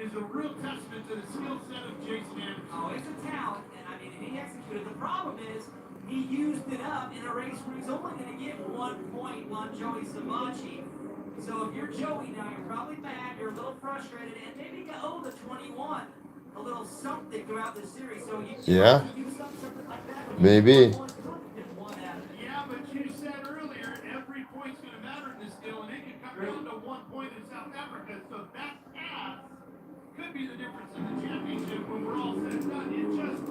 is a real testament to the skill set of Jason Anderson.
Oh, it's a talent, and I mean, he executed. The problem is, he used it up in a race where he's only going to get 1 point on Joey Savachi. So if you're Joey now, you're probably mad, you're a little frustrated, and maybe you owe the 21 a little something throughout the series. So you
Yeah,
do something like that.
maybe.
Yeah, but you said earlier, every point's going to matter in this deal, and it can come down to 1 point in South Africa. So that pass could be the difference in the championship when we're all said and done. You just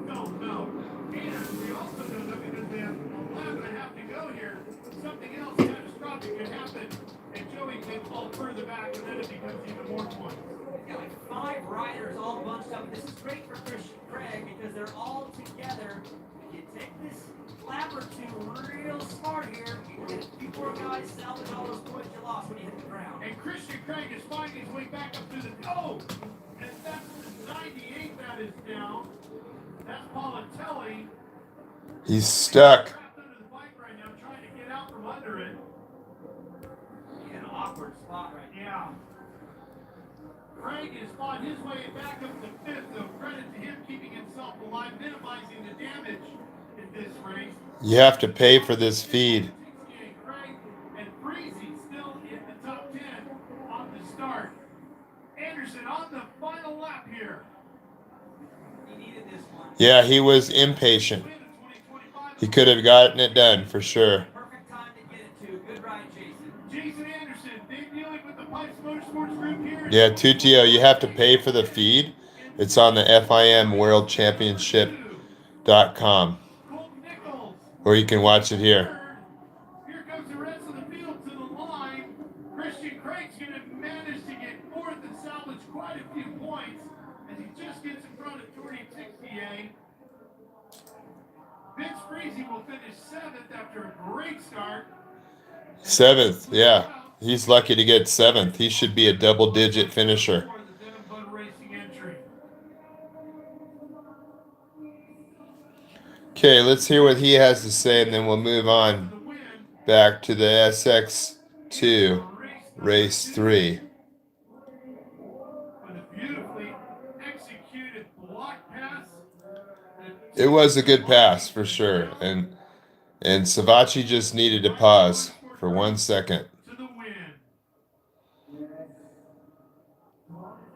don't know. And we also don't know because we have a lap and a half to go here. Something else catastrophic could happen, and Joey can fall further back, and then it becomes even more points.
Yeah, like 5 riders all bunched up. This is great for Christian Craig because they're all together. If you take this lap or two real smart here, you can get a few more guys salvage all those points you lost when you hit the ground.
And Christian Craig is finding his way back up to the... Oh! And that's 98 that is down. That's Politelli.
He's stuck.
Trapped under the bike right now, trying to get out from under it.
In an awkward spot right now.
Yeah. Craig has fought his way back up to 5th, so credit to him keeping himself alive, minimizing the damage in this race.
You have to pay for this feed.
Craig and Breezy still in the top 10 on the start. Anderson on the final lap here.
He needed this one.
Yeah, he was impatient. He could have gotten it done for sure.
Perfect time to get it to. Good ride, Jason.
Jason Anderson, debuting with the Pipes Motorsports Group here.
Yeah, Tutio, you have to pay for the feed. It's on the FIM World Championship.com, or you can watch it here.
Here comes the rest of the field to the line. Christian Craig's going to manage to get 4th and salvage quite a few points as he just gets in front of Jordy Tixier. Vince Freezy will finish 7th after a great start.
7th, yeah. He's lucky to get 7th. He should be a double-digit finisher. Okay, let's hear what he has to say, and then we'll move on back to the SX2, race 3.
With a beautifully executed block pass that
It was a good pass for sure, and Savachi just needed to pause for 1 second.
To the win.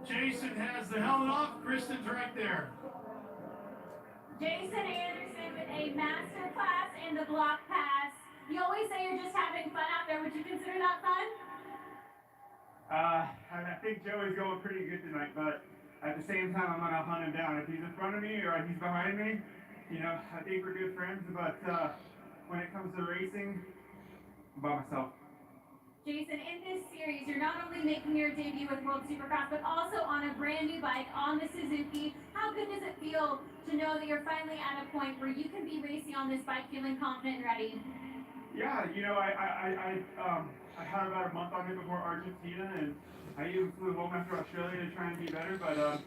Jason has the helmet off. Kristen's right there.
Jason Anderson with a master class in the block pass. You always say you're just having fun out there. Would you consider that fun?
I think Joey's going pretty good tonight, but at the same time, I'm gonna hunt him down. If he's in front of me or he's behind me, you know, I think we're good friends. But when it comes to racing, I'm by myself.
Jason, in this series, you're not only making your debut with Worlr Supercross, but also on a brand new bike on the Suzuki. How good does it feel to know that you're finally at a point where you can be racing on this bike feeling confident and ready?
Yeah, you know, I had about a month on it before Argentina, and I even flew home after Australia to try and be better, but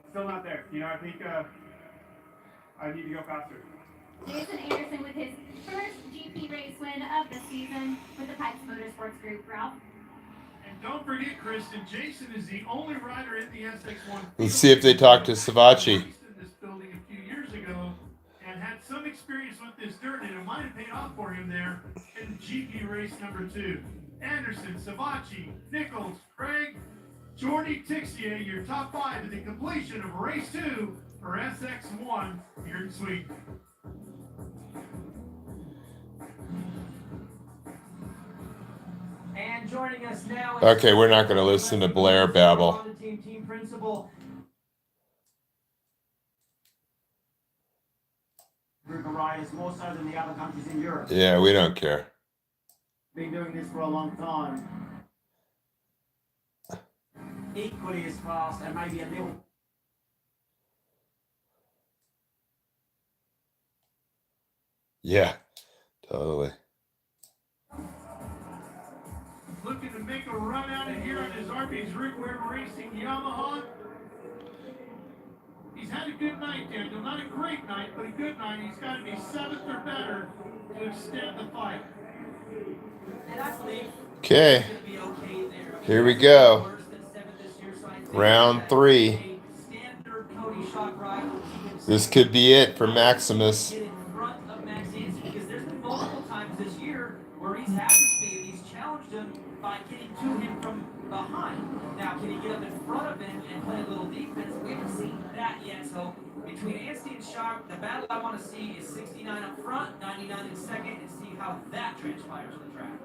still not there. You know, I think I need to go faster.
Jason Anderson with his first GP race win of the season with the Pikes Motorsports Group. Ralph?
And don't forget, Kristen, Jason is the only rider in the SX1.
Let's see if they talk to Savachi.
In this building a few years ago and had some experience with this dirt, and it might have paid off for him there in GP race number 2. Anderson, Savachi, Nichols, Craig, Jordy Tixier, your top 5 at the completion of race 2 for SX1 here in Sweden.
And joining us now.
Okay, we're not going to listen to Blair babble.
Team principal.
Group of riders more so than the other countries in Europe.
Yeah, we don't care.
Been doing this for a long time. Equally as fast and maybe a little.
Yeah, totally.
Looking to make a run out of here on his RB's Worlr Racing Yamaha. He's had a good night, Daniel. Not a great night, but a good night. He's got to be 7th or better to extend the fight.
And I believe
Okay,
be okay there.
here we go.
Worse than 7th this year, so I think
Round 3.
standard Cody shock ride.
This could be it for Maximus.
Get in front of Max Hansen, because there's been multiple times this year where he's had the speed, he's challenged him by getting to him from behind. Now, can he get up in front of him and play a little defense? We haven't seen that yet. So between Anstey and Shock, the battle I want to see is 69 up front, 99 in second, and see how that transpires on the track.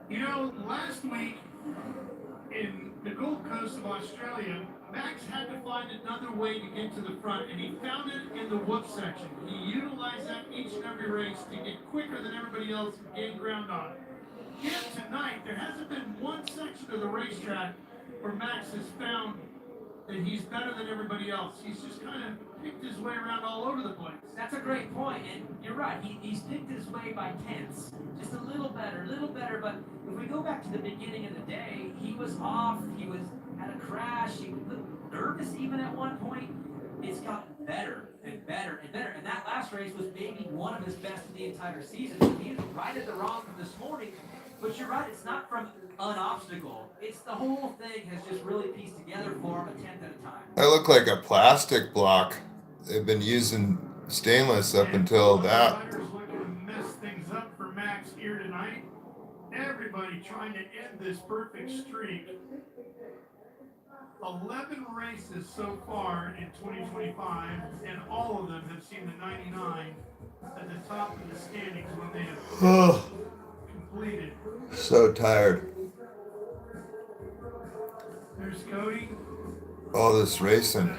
You know, last week in the Gold Coast of Australia, Max had to find another way to get to the front, and he found it in the whoop section. He utilized that each and every race to get quicker than everybody else and gain ground on it. Yet tonight, there hasn't been one section of the racetrack where Max has found that he's better than everybody else. He's just kind of picked his way around all over the place.
That's a great point, and you're right. He's picked his way by tenths, just a little better. But if we go back to the beginning of the day, he was off. He had a crash. He was a little nervous even at one point. It's gotten better and better and better. And that last race was maybe one of his best of the entire season. So he righted the wrong from this morning. But you're right, it's not from an obstacle. It's the whole thing has just really pieced together for him a tenth at a time.
That looked like a plastic block. They've been using stainless up until that.
Riders looking to mess things up for Max here tonight. Everybody trying to end this perfect streak. 11 races so far in 2025, and all of them have seen the 99 at the top of the standings when they have completed.
So tired.
There's Cody.
All this racing.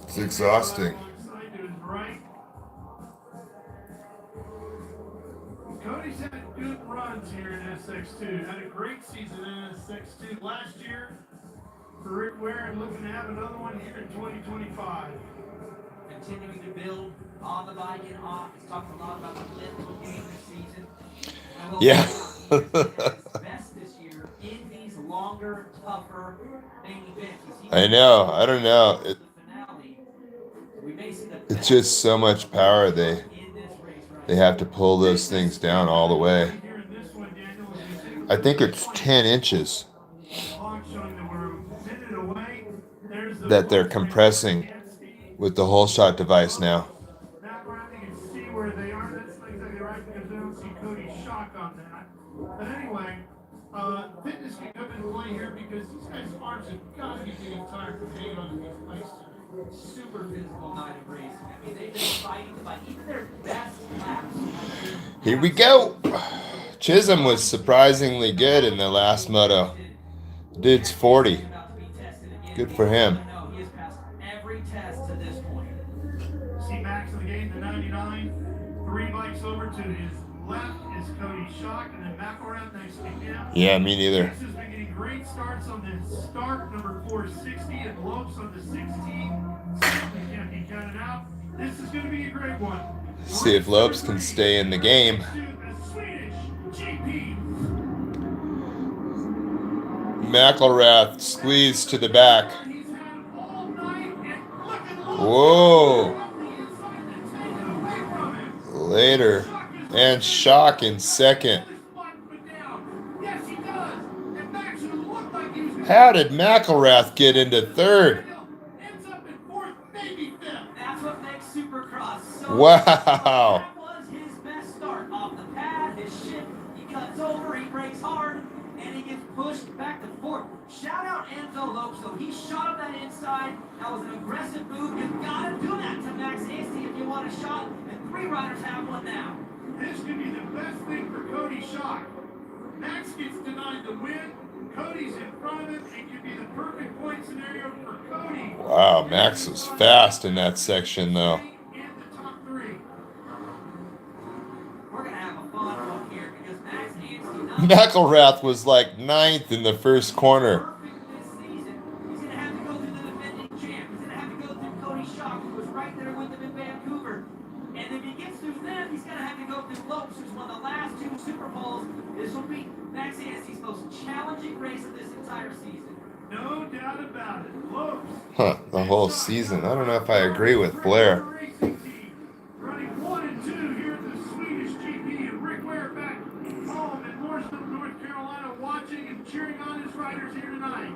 It's exhausting.
Alongside to his right. Cody's had good runs here in SX2. Had a great season in SX2 last year. For Rick Ware, and looking to have another one here in 2025.
Continuing to build on the bike and off. He's talked a lot about the mental game this season.
Yeah.
Best this year in these longer, tougher main events.
I know. I don't know. It's just so much power. They have to pull those things down all the way. I think it's 10 inches that they're compressing with the whole shot device now.
shock on that. But anyway, fitness can come into play here because these guys' arms have got to be getting tired from hanging on to these plates.
Super physical night of racing. I mean, they've been fighting to fight even their best laps.
Here we go. Chisholm was surprisingly good in the last moto. Dude's 40. Good for him.
No, he has passed every test to this point.
See Max in the game, the 99. 3 bikes over to his left is Cody Schock, and then McElrath next to him.
Yeah, me neither.
Max has been getting great starts on the start, number 460, and Lopes on the 16. Certainly can't be counted out. This is going to be a great one.
See if Lopes can stay in the game.
Swedish GP.
McElrath squeezed to the back.
He's had all night, and look at Lopes.
Whoa.
Up the inside to take it away from him.
Later. And Schock in second.
Yes, he does. And Max would look like he was
How did McElrath get into third?
ends up in fourth, maybe fifth.
That's what makes Supercross so
Wow.
That was his best start off the pad, his shit. He cuts over, he brakes hard, and he gets pushed back to fourth. Shout out Enzo Lopes, though. He shot up that inside. That was an aggressive move. You've got to do that to Max Hasty if you want a shot, and 3 riders have one now.
This could be the best thing for Cody Schock. Max gets denied the win. Cody's in front of him. It could be the perfect point scenario for Cody.
Wow, Max was fast in that section, though.
In the top 3.
We're going to have a fun one here because Max Hasty
McElrath was like 9th in the first corner.
perfect this season. He's going to have to go through the defending champ. He's going to have to go through Cody Schock, who was right there with him in Vancouver. And if he gets through them, he's going to have to go through Lopes, who's won the last 2 Super Bowls. This will be Max Hasty's most challenging race of this entire season.
No doubt about it. Lopes.
Huh, the whole season. I don't know if I agree with Blair.
Racing team running 1 and 2 here at the Swedish GP, and Rick Ware back home in Mooresville, North Carolina, watching and cheering on his riders here tonight.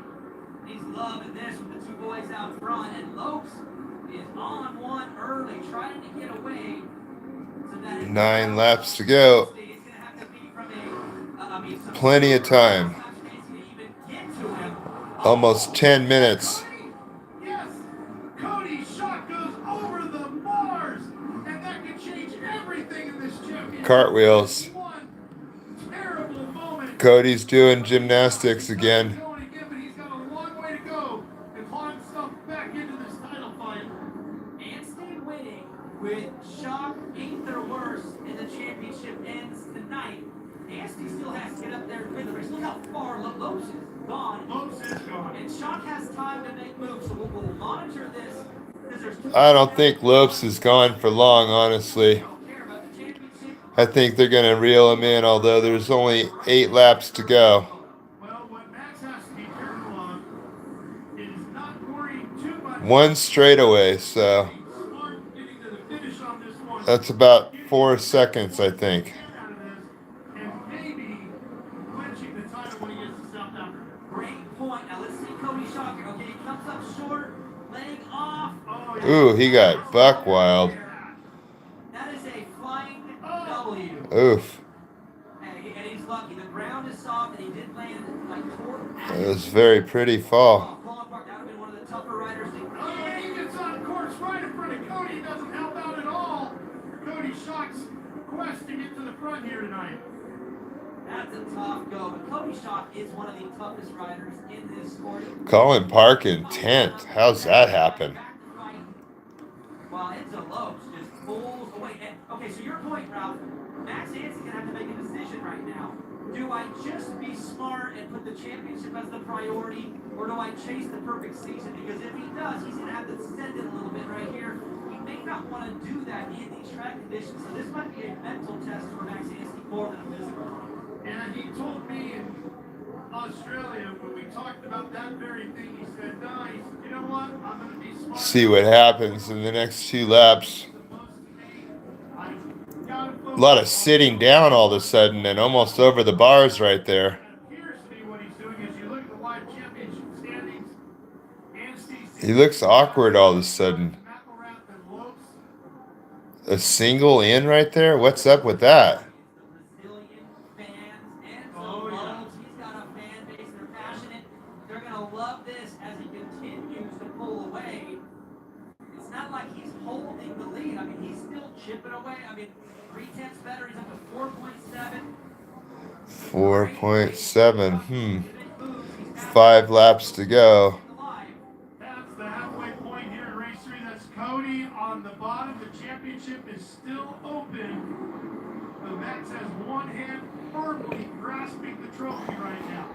He's loving this with the 2 boys out front, and Lopes is on one early, trying to get away. So that
9 laps to go.
It's going to have to be from some
Plenty of time.
to even get to him.
Almost 10 minutes.
Yes, Cody Schock goes over the bars, and that could change everything in this championship.
Cartwheels.
One terrible moment.
Cody's doing gymnastics again.
Going again, but he's got a long way to go to claw himself back into this title fight.
Anstey winning with Schock 8th or worse, and the championship ends tonight. Anstey still has to get up there with the race. Look how far Lopes is gone.
Lopes is gone.
And Schock has time to make moves, so we'll monitor this. Because there's
I don't think Lopes is gone for long, honestly.
don't care about the championship.
I think they're going to reel him in, although there's only 8 laps to go.
Well, what Max has to be careful of is not worrying too much.
1 straightaway, so
Smart getting to the finish on this one.
that's about 4 seconds, I think.
Out of this, and maybe clinching the title when he gets to South Africa.
Great point. Now let's see Cody Schock here. Okay, he comes up short, laying off.
Oh, yeah.
Ooh, he got buck wild.
That is a flying W.
Oof.
And he's lucky. The ground is soft, and he did land like toward.
It was a very pretty fall.
Paul Park, that would have been one of the tougher riders to
Oh, he gets on course right in front of Cody. It doesn't help out at all for Cody Schock's quest to get to the front here tonight.
That's a tough go. But Cody Schock is one of the toughest riders in this sport.
Colin Park in 10th. How's that happen?
While Enzo Lopes just pulls away. And, okay, so your point, Ralph, Max Hanson's going to have to make a decision right now. Do I just be smart and put the championship as the priority, or do I chase the perfect season? Because if he does, he's going to have to send it a little bit right here. He may not want to do that in these track conditions, so this might be a mental test for Max Hanson more than a physical.
And he told me in Australia when we talked about that very thing, he said, no, he said, you know what, I'm going to be smart.
See what happens in the next 2 laps. A lot of sitting down all of a sudden and almost over the bars right there.
Appears to be what he's doing is you look at the live championship standings. Anstey's
He looks awkward all of a sudden.
McElrath and Lopes.
A single in right there? What's up with that?
love this as he continues to pull away. It's not like he's holding the lead. I mean, he's still chipping away. I mean, 3/10 better. He's up to 4.7.
4.7. 5 laps to go.
That's the halfway point here in race 3. That's Cody on the bottom. The championship is still open. The Max has one hand firmly grasping the trophy right now.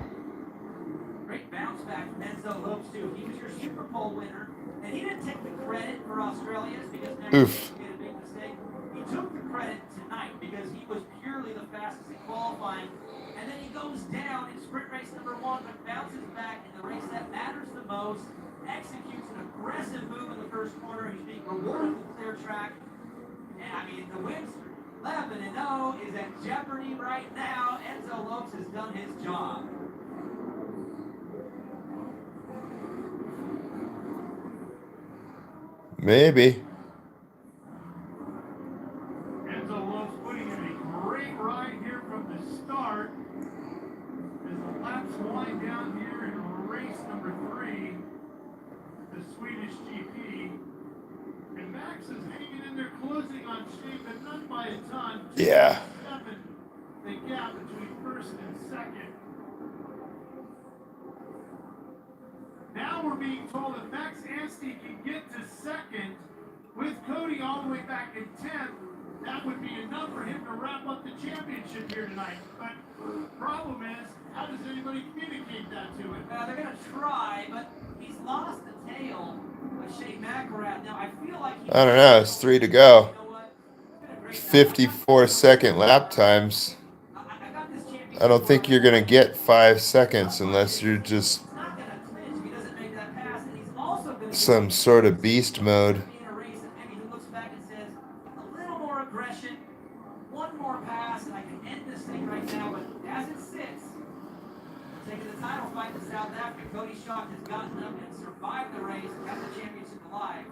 Great bounce back from Enzo Lopes, too. He was your Super Bowl winner, and he didn't take the credit for Australia's because never
Oof.
made a big mistake. He took the credit tonight because he was purely the fastest in qualifying, and then he goes down in sprint race number 1, but bounces back in the race that matters the most, executes an aggressive move in the first corner. He's being rewarded with clear track. And I mean, the wins 11-0 is at jeopardy right now. Enzo Lopes has done his job.
Maybe.
Enzo Lopes putting in a great ride here from the start. As the laps wind down here in race number 3, the Swedish GP. And Max is hanging in there, closing on shape, but not by a ton.
Yeah.
7, the gap between first and second. Now we're being told that Max Anstey can get to second with Cody all the way back in 10th. That would be enough for him to wrap up the championship here tonight. But the problem is, how does anybody communicate that to him?
They're going to try, but he's lost the tail with Shane McElrath. Now, I feel like
I don't know. It's 3 to go.
You know what? It's been a great
54-second lap times.
I got this championship.
I don't think you're going to get 5 seconds unless you're just
He's not going to clinch if he doesn't make that pass, and he's also going to
some sort of beast mode.
in a race that maybe he looks back and says, a little more aggression, one more pass, and I can end this thing right now. But as it sits, taking the title fight in South Africa, Cody Shaw has gotten up and survived the race and got the championship alive.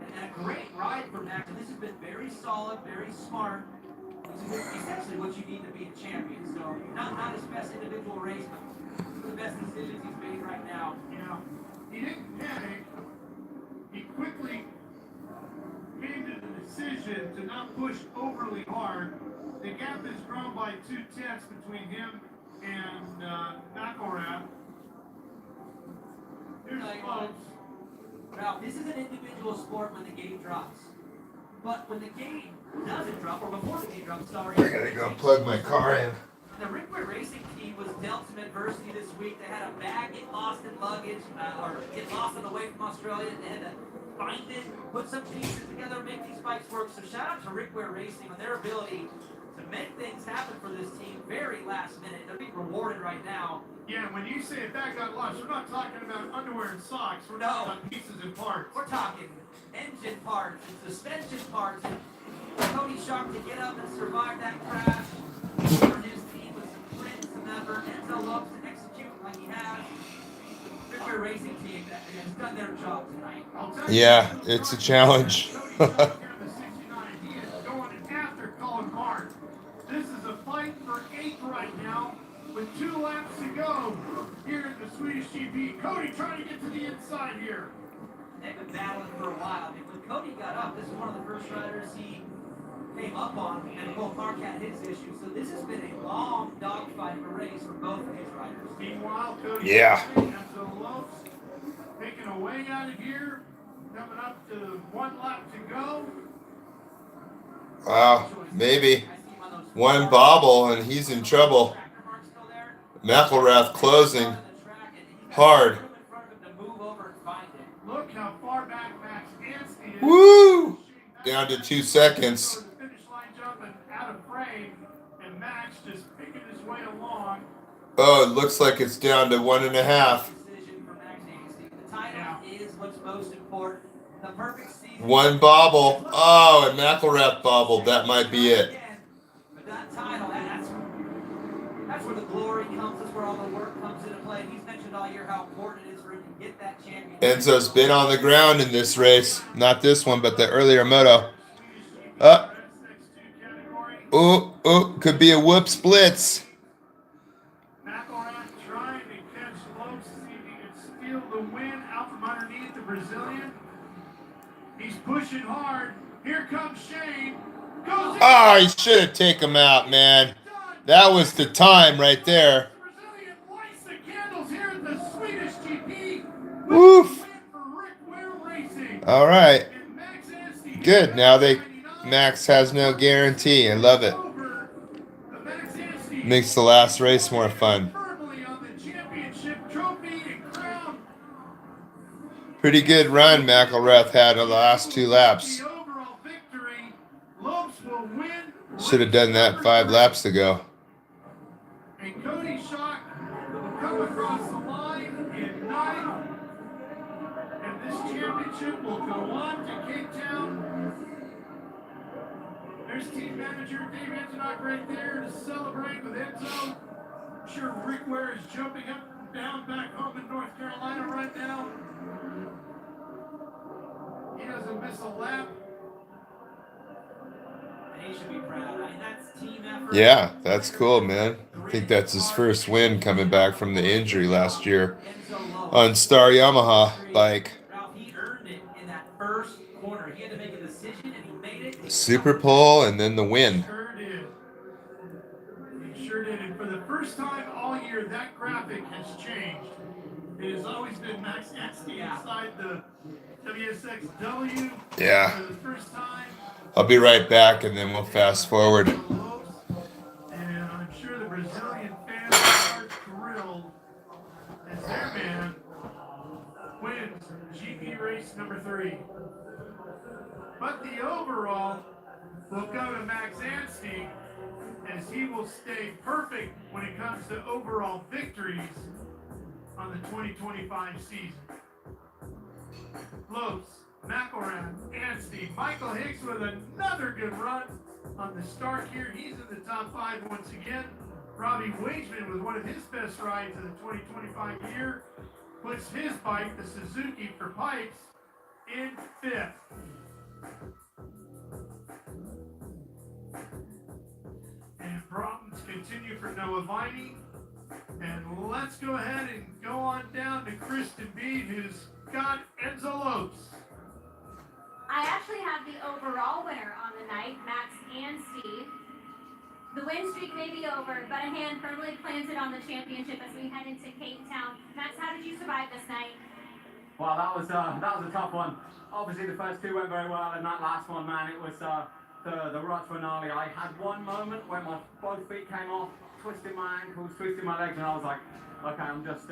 And a great ride for Max, and this has been very solid, very smart. Which is essentially what you need to be a champion. So not his best individual race, but the best decisions he's made right now.
You know, he didn't panic. He quickly came to the decision to not push overly hard. The gap has grown by 2/10 between him and McElrath. Here's Lopes.
Now, this is an individual sport when the game drops. But when the game doesn't drop, or before the game drops, sorry.
I gotta go plug my car in.
The Worlr Racing team was dealt some adversity this week. They had a bag get lost in luggage, or get lost on the way from Australia. They had to find it, put some pieces together, make these bikes work. So shout out to Worlr Racing on their ability to make things happen for this team very last minute. They're being rewarded right now.
Yeah, when you say a bag got lost, we're not talking about underwear and socks. We're talking about pieces and parts.
We're talking engine parts and suspension parts. And Cody Sharp to get up and survive that crash. For his team with some grit, some effort. Enzo Lopes to execute like he has. Worlr Racing team that has done their job tonight.
Yeah, it's a challenge.
He is going after Colin Barnes. This is a fight for 8th right now with 2 laps to go here at the Swedish GP. Cody trying to get to the inside here.
They've been battling for a while. I mean, when Cody got up, this is one of the first riders he came up on, and both Mark had his issues. So this has been a long dogfight of a race for both of these riders.
Meanwhile, Cody
Yeah.
Enzo Lopes taking away out of here. Coming up to 1 lap to go.
Wow, maybe. One bobble and he's in trouble. McElrath closing hard.
Look how far back Max Anstey is.
Woo! Down to 2 seconds.
The finish line jumping out of frame, and Max just picking his way along.
Oh, it looks like it's down to 1.5.
The title is what's most important. The perfect season.
One bobble. Oh, and McElrath bobbled. That might be it.
But that title, that's where the glory comes. That's where all the work comes into play. He's mentioned all year how important it is for him to get that championship.
Enzo's been on the ground in this race. Not this one, but the earlier moto. Could be a whoops blitz.
McElrath trying to catch Lopes, see if he can pushing hard. Here comes Shane. Goes in.
Oh, he should have taken him out, man. That was the time right there.
Brazilian lights the candles here at the Swedish GP.
Woof.
Worlr Racing.
All right.
And Max Anstey
Good. Now Max has no guarantee. I love it.
over. The Max Anstey
Makes the last race more fun.
firmly on the championship trophy and crown.
Pretty good run McElrath had the last 2 laps.
The overall victory. Lopes will win.
Should have done that 5 laps ago.
And Cody Schock will come across the line in 9th. And this championship will go on to Cape Town. There's team manager Dave Antonock right there to celebrate with Enzo. I'm sure Rick Ware is jumping up and down back home in North Carolina right now. He doesn't miss a lap.
And he should be proud. I mean, that's team effort.
Yeah, that's cool, man. I think that's his first win coming back from the injury last year on Star Yamaha bike.
Ralph, he earned it in that first corner. He had to make a decision, and he made it.
Super pole and then the win.
Sure did. He sure did. And for the first time all year, that graphic has changed. It has always been Max Anstey inside the WSXW.
Yeah.
For the first time.
I'll be right back and then we'll fast forward.
And I'm sure the Brazilian fans are thrilled as their man wins GP race number 3. But the overall will go to Max Anstey as he will stay perfect when it comes to overall victories on the 2025 season. Lopes, McElrath, Anstey, Michael Hicks with another good run on the start here. He's in the top 5 once again. Robbie Wageman with one of his best rides of the 2025 year puts his bike, the Suzuki for Pipes, in 5th. And problems continue for Noah Viney. And let's go ahead and go on down to Kristen Beed, who's got Enzo Lopes.
I actually have the overall winner on the night, Max Anstey. The win streak may be over, but a hand firmly planted on the championship as we head into Cape Town. Max, how did you survive this night?
Well, that was a tough one. Obviously, the first 2 went very well, and that last one, man, it was the ruts were gnarly. I had one moment when my both feet came off, twisting my ankles, twisting my legs, and I was like, okay, I'm just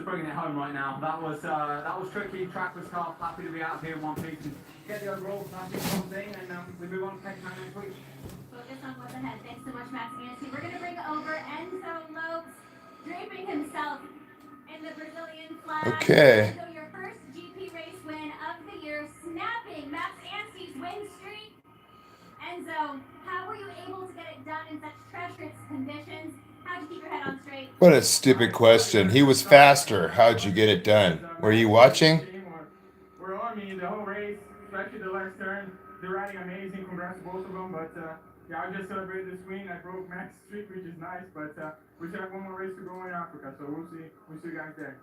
bringing it home right now. That was tricky. Track was tough. Happy to be out here in one piece and get the overall classic thing, and we move on to Cape Town next week.
Focus on what's ahead. Thanks so much, Max Anstey. We're going to bring over Enzo Lopes, draping himself in the Brazilian flag.
Okay.
Enzo, your first GP race win of the year, snapping Max Anstey's win streak. Enzo, how were you able to get it done in such treacherous conditions? How'd you keep your head on straight?
What a stupid question. He was faster. How'd you get it done? Were you watching?
We're on me the whole race, especially the last turn. They're riding amazing. Congrats to both of them. But yeah, I just celebrated this win. I broke Max's streak, which is nice. But we still have one more race to go in Africa, so we'll see. We'll see you guys there.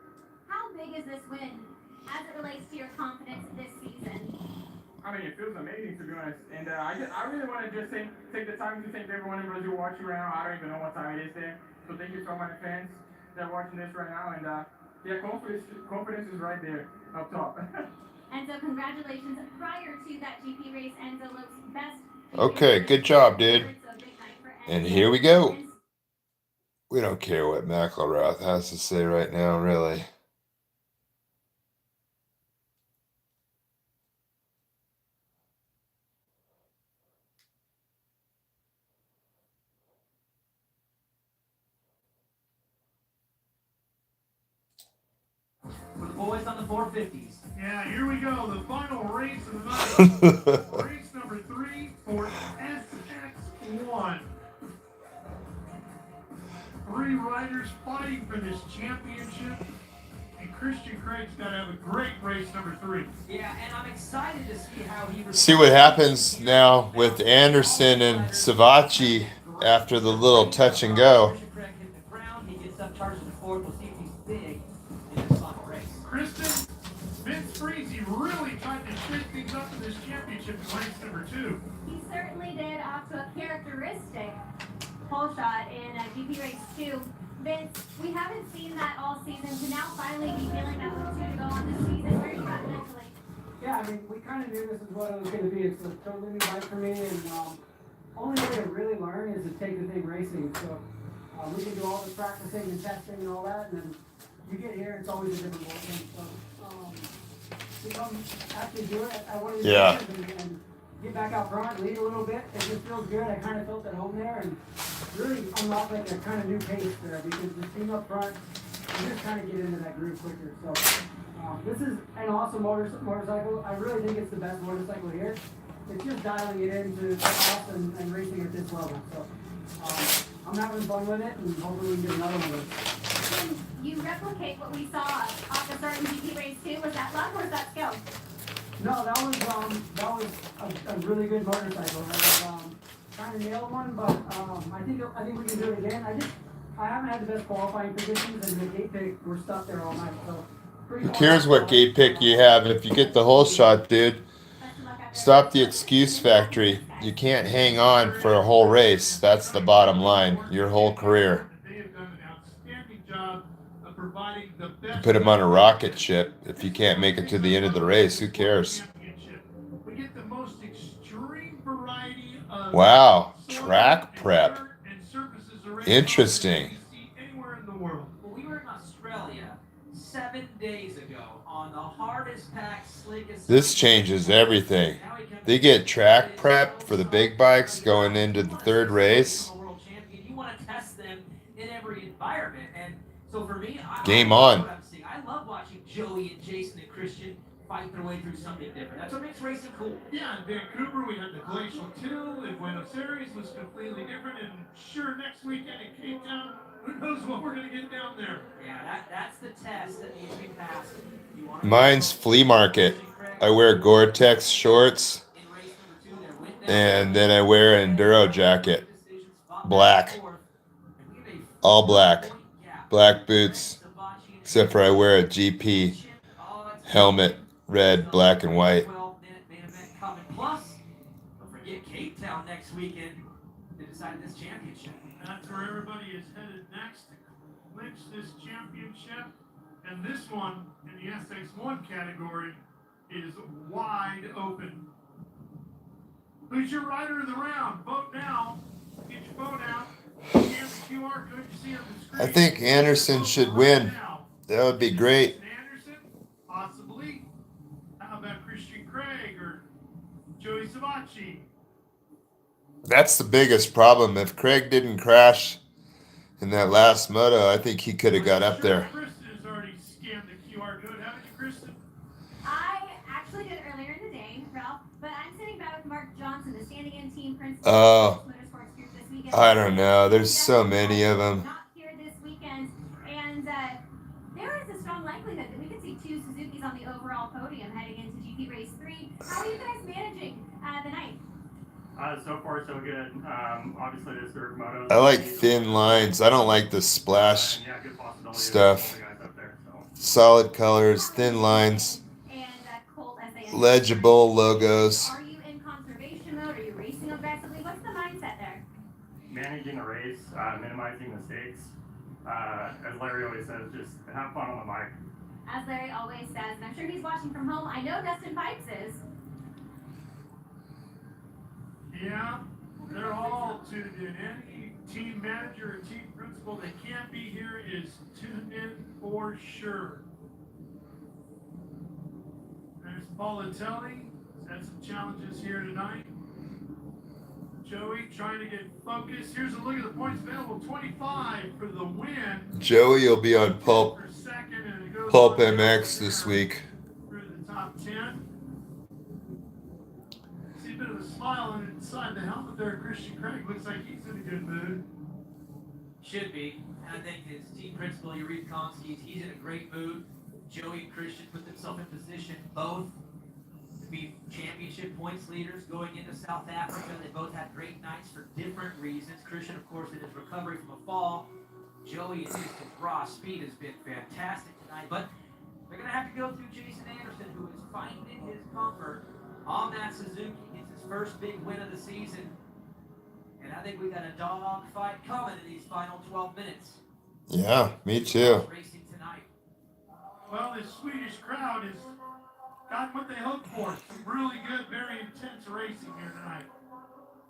How big is this win as it relates to your confidence this season?
I mean, it feels amazing, to be honest. And I really want to just take the time to thank everyone in Brazil watching right now. I don't even know what time it is there. So thank you to all my fans that are watching this right now. And yeah, confidence is right there, up top.
Enzo, congratulations. Prior to that GP race, Enzo looks best.
Okay, good job, dude.
So big night for
And
Enzo.
here we go. We don't care what McElrath has to say right now, really.
For the boys on the 450s.
Yeah, here we go. The final race of the night. Race number 3 for SX1. 3 riders fighting for this championship. And Christian Craig's got to have a great race number 3.
Yeah, and I'm excited to see how he
See what happens now with Anderson and Savacci after the little touch and go.
He gets up, charges the fourth. We'll see if he's big in this final race.
Kristen, Vince Freese really tried to shake things up in this championship in race number 2.
He certainly did, off to a characteristic pole shot in GP Race 2. Vince, we haven't seen that all season. To now finally be feeling that with 2 to go on this season, where are you at mentally?
Yeah, I mean, we kind of knew this is what it was going to be. It's a totally new bike for me, and only way to really learn is to take the thing racing. So we can do all the practicing and testing and all that, and then you get here, it's always a different ballgame. So to come actually do it at one of these races and get back out front, lead a little bit, it just feels good. I kind of felt at home there, and really unlocked like a kind of new pace there because the team up front, you just kind of get into that groove quicker. So. This is an awesome motorcycle. I really think it's the best motorcycle here. It's just dialing it into us and racing at this level. So I'm having fun with it, and hopefully we can get another one of it.
You replicate what we saw off the start in GP Race 2. Was that luck or was that skill?
No, that was a really good motorcycle. I was trying to nail one, but I think we can do it again. I haven't had the best qualifying positions, and the gate pick, we're stuck there all night. So.
Who cares what gate pick you have? If you get the whole shot, dude, stop the excuse factory. You can't hang on for a whole race. That's the bottom line. Your whole career. You put him on a rocket ship. If you can't make it to the end of the race, who cares? Wow, track prep. Interesting.
Well, we were in Australia 7 days ago on the hardest packed, slickest.
This changes everything. They get track prep for the big bikes going into the third race.
You want to test them in every environment, and so for me,
Game on.
I love watching Joey and Jason and Christian fight their way through something different. That's what makes racing cool.
Yeah, in Vancouver we had the Glacial 2, in Buenos Aires was completely different, and sure, next weekend in Cape Town, who knows what we're going to get down there.
Yeah, that's the test that needs to be passed.
Mine's flea market. I wear Gore-Tex shorts, and then I wear an Enduro jacket. Black. All black. Black boots, except for I wear a GP helmet, red, black, and white.
Plus, don't forget Cape Town next weekend to decide this championship.
That's where everybody is headed next to clinch this championship. And this one, in the SX1 category, is wide open. Who's your rider of the round? Vote now. Get your vote out. Scan the QR code you see on the screen.
I think Anderson should win. That would be great.
Anderson? Possibly. How about Christian Craig or Joey Savacci?
That's the biggest problem. If Craig didn't crash in that last moto, I think he could have got up there.
Kristen has already scanned the QR code, haven't you, Kristen?
I actually did earlier in the day, Ralph, but I'm sitting back with Mark Johnson, the standing in team principal. Motorsports Group this weekend.
I don't know. There's so many of them.
Not here this weekend, and there is a strong likelihood that we could see 2 Suzukis on the overall podium heading into GP Race 3. How are you guys managing the night?
So far, so good. Obviously, this third moto.
I like thin lines. I don't like the splash stuff. Solid colors, thin lines, legible logos.
Are you in conservation mode? Are you racing aggressively? What's the mindset there?
Managing a race, minimizing mistakes. As Larry always says, just have fun on the bike.
As Larry always says, and I'm sure he's watching from home. I know Dustin Pipes is.
Yeah, they're all tuned in. Any team manager or team principal that can't be here is tuned in for sure. There's Paulatelli. He's had some challenges here tonight. Joey trying to get focused. Here's a look at the points available. 25 for the win.
Joey will be on Pulp MX this week.
Through the top 10. See a bit of a smile inside the helmet there. Christian Craig looks like he's in a good mood.
Should be. And I think his team principal, Yuriv Konskis, he's in a great mood. Joey and Christian put themselves in position both to be championship points leaders going into South Africa. They both had great nights for different reasons. Christian, of course, in his recovery from a fall. Joey, in his raw speed, has been fantastic tonight. But They're going to have to go through Jason Anderson, who is finding his comfort on that Suzuki. It's his first big win of the season. And I think we've got a dog fight coming in these final 12 minutes.
Yeah, me too.
Racing tonight.
Well, this Swedish crowd has got what they hoped for. Some really good, very intense racing here tonight.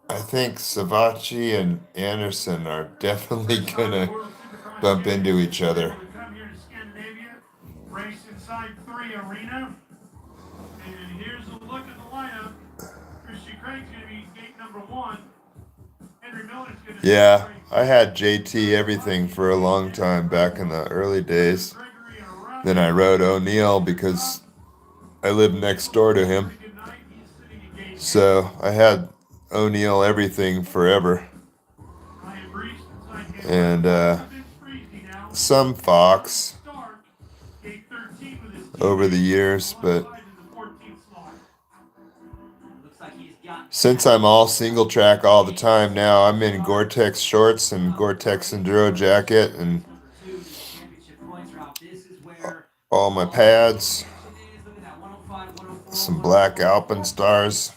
I think Savachi and Anderson are definitely gonna bump into each other.
Come here to Scandinavia, race inside 3 arena. And here's a look at the lineup. Christian Craig's going to be gate number 1. Henry Miller's going to be
Yeah, I had JT everything for a long time back in the early days. Then I rode O'Neill because I lived next door to him. So I had O'Neill everything forever. And some Fox over the years, but since I'm all single track all the time now, I'm in Gore-Tex shorts and Gore-Tex Enduro jacket and all my pads, some black Alpenstars,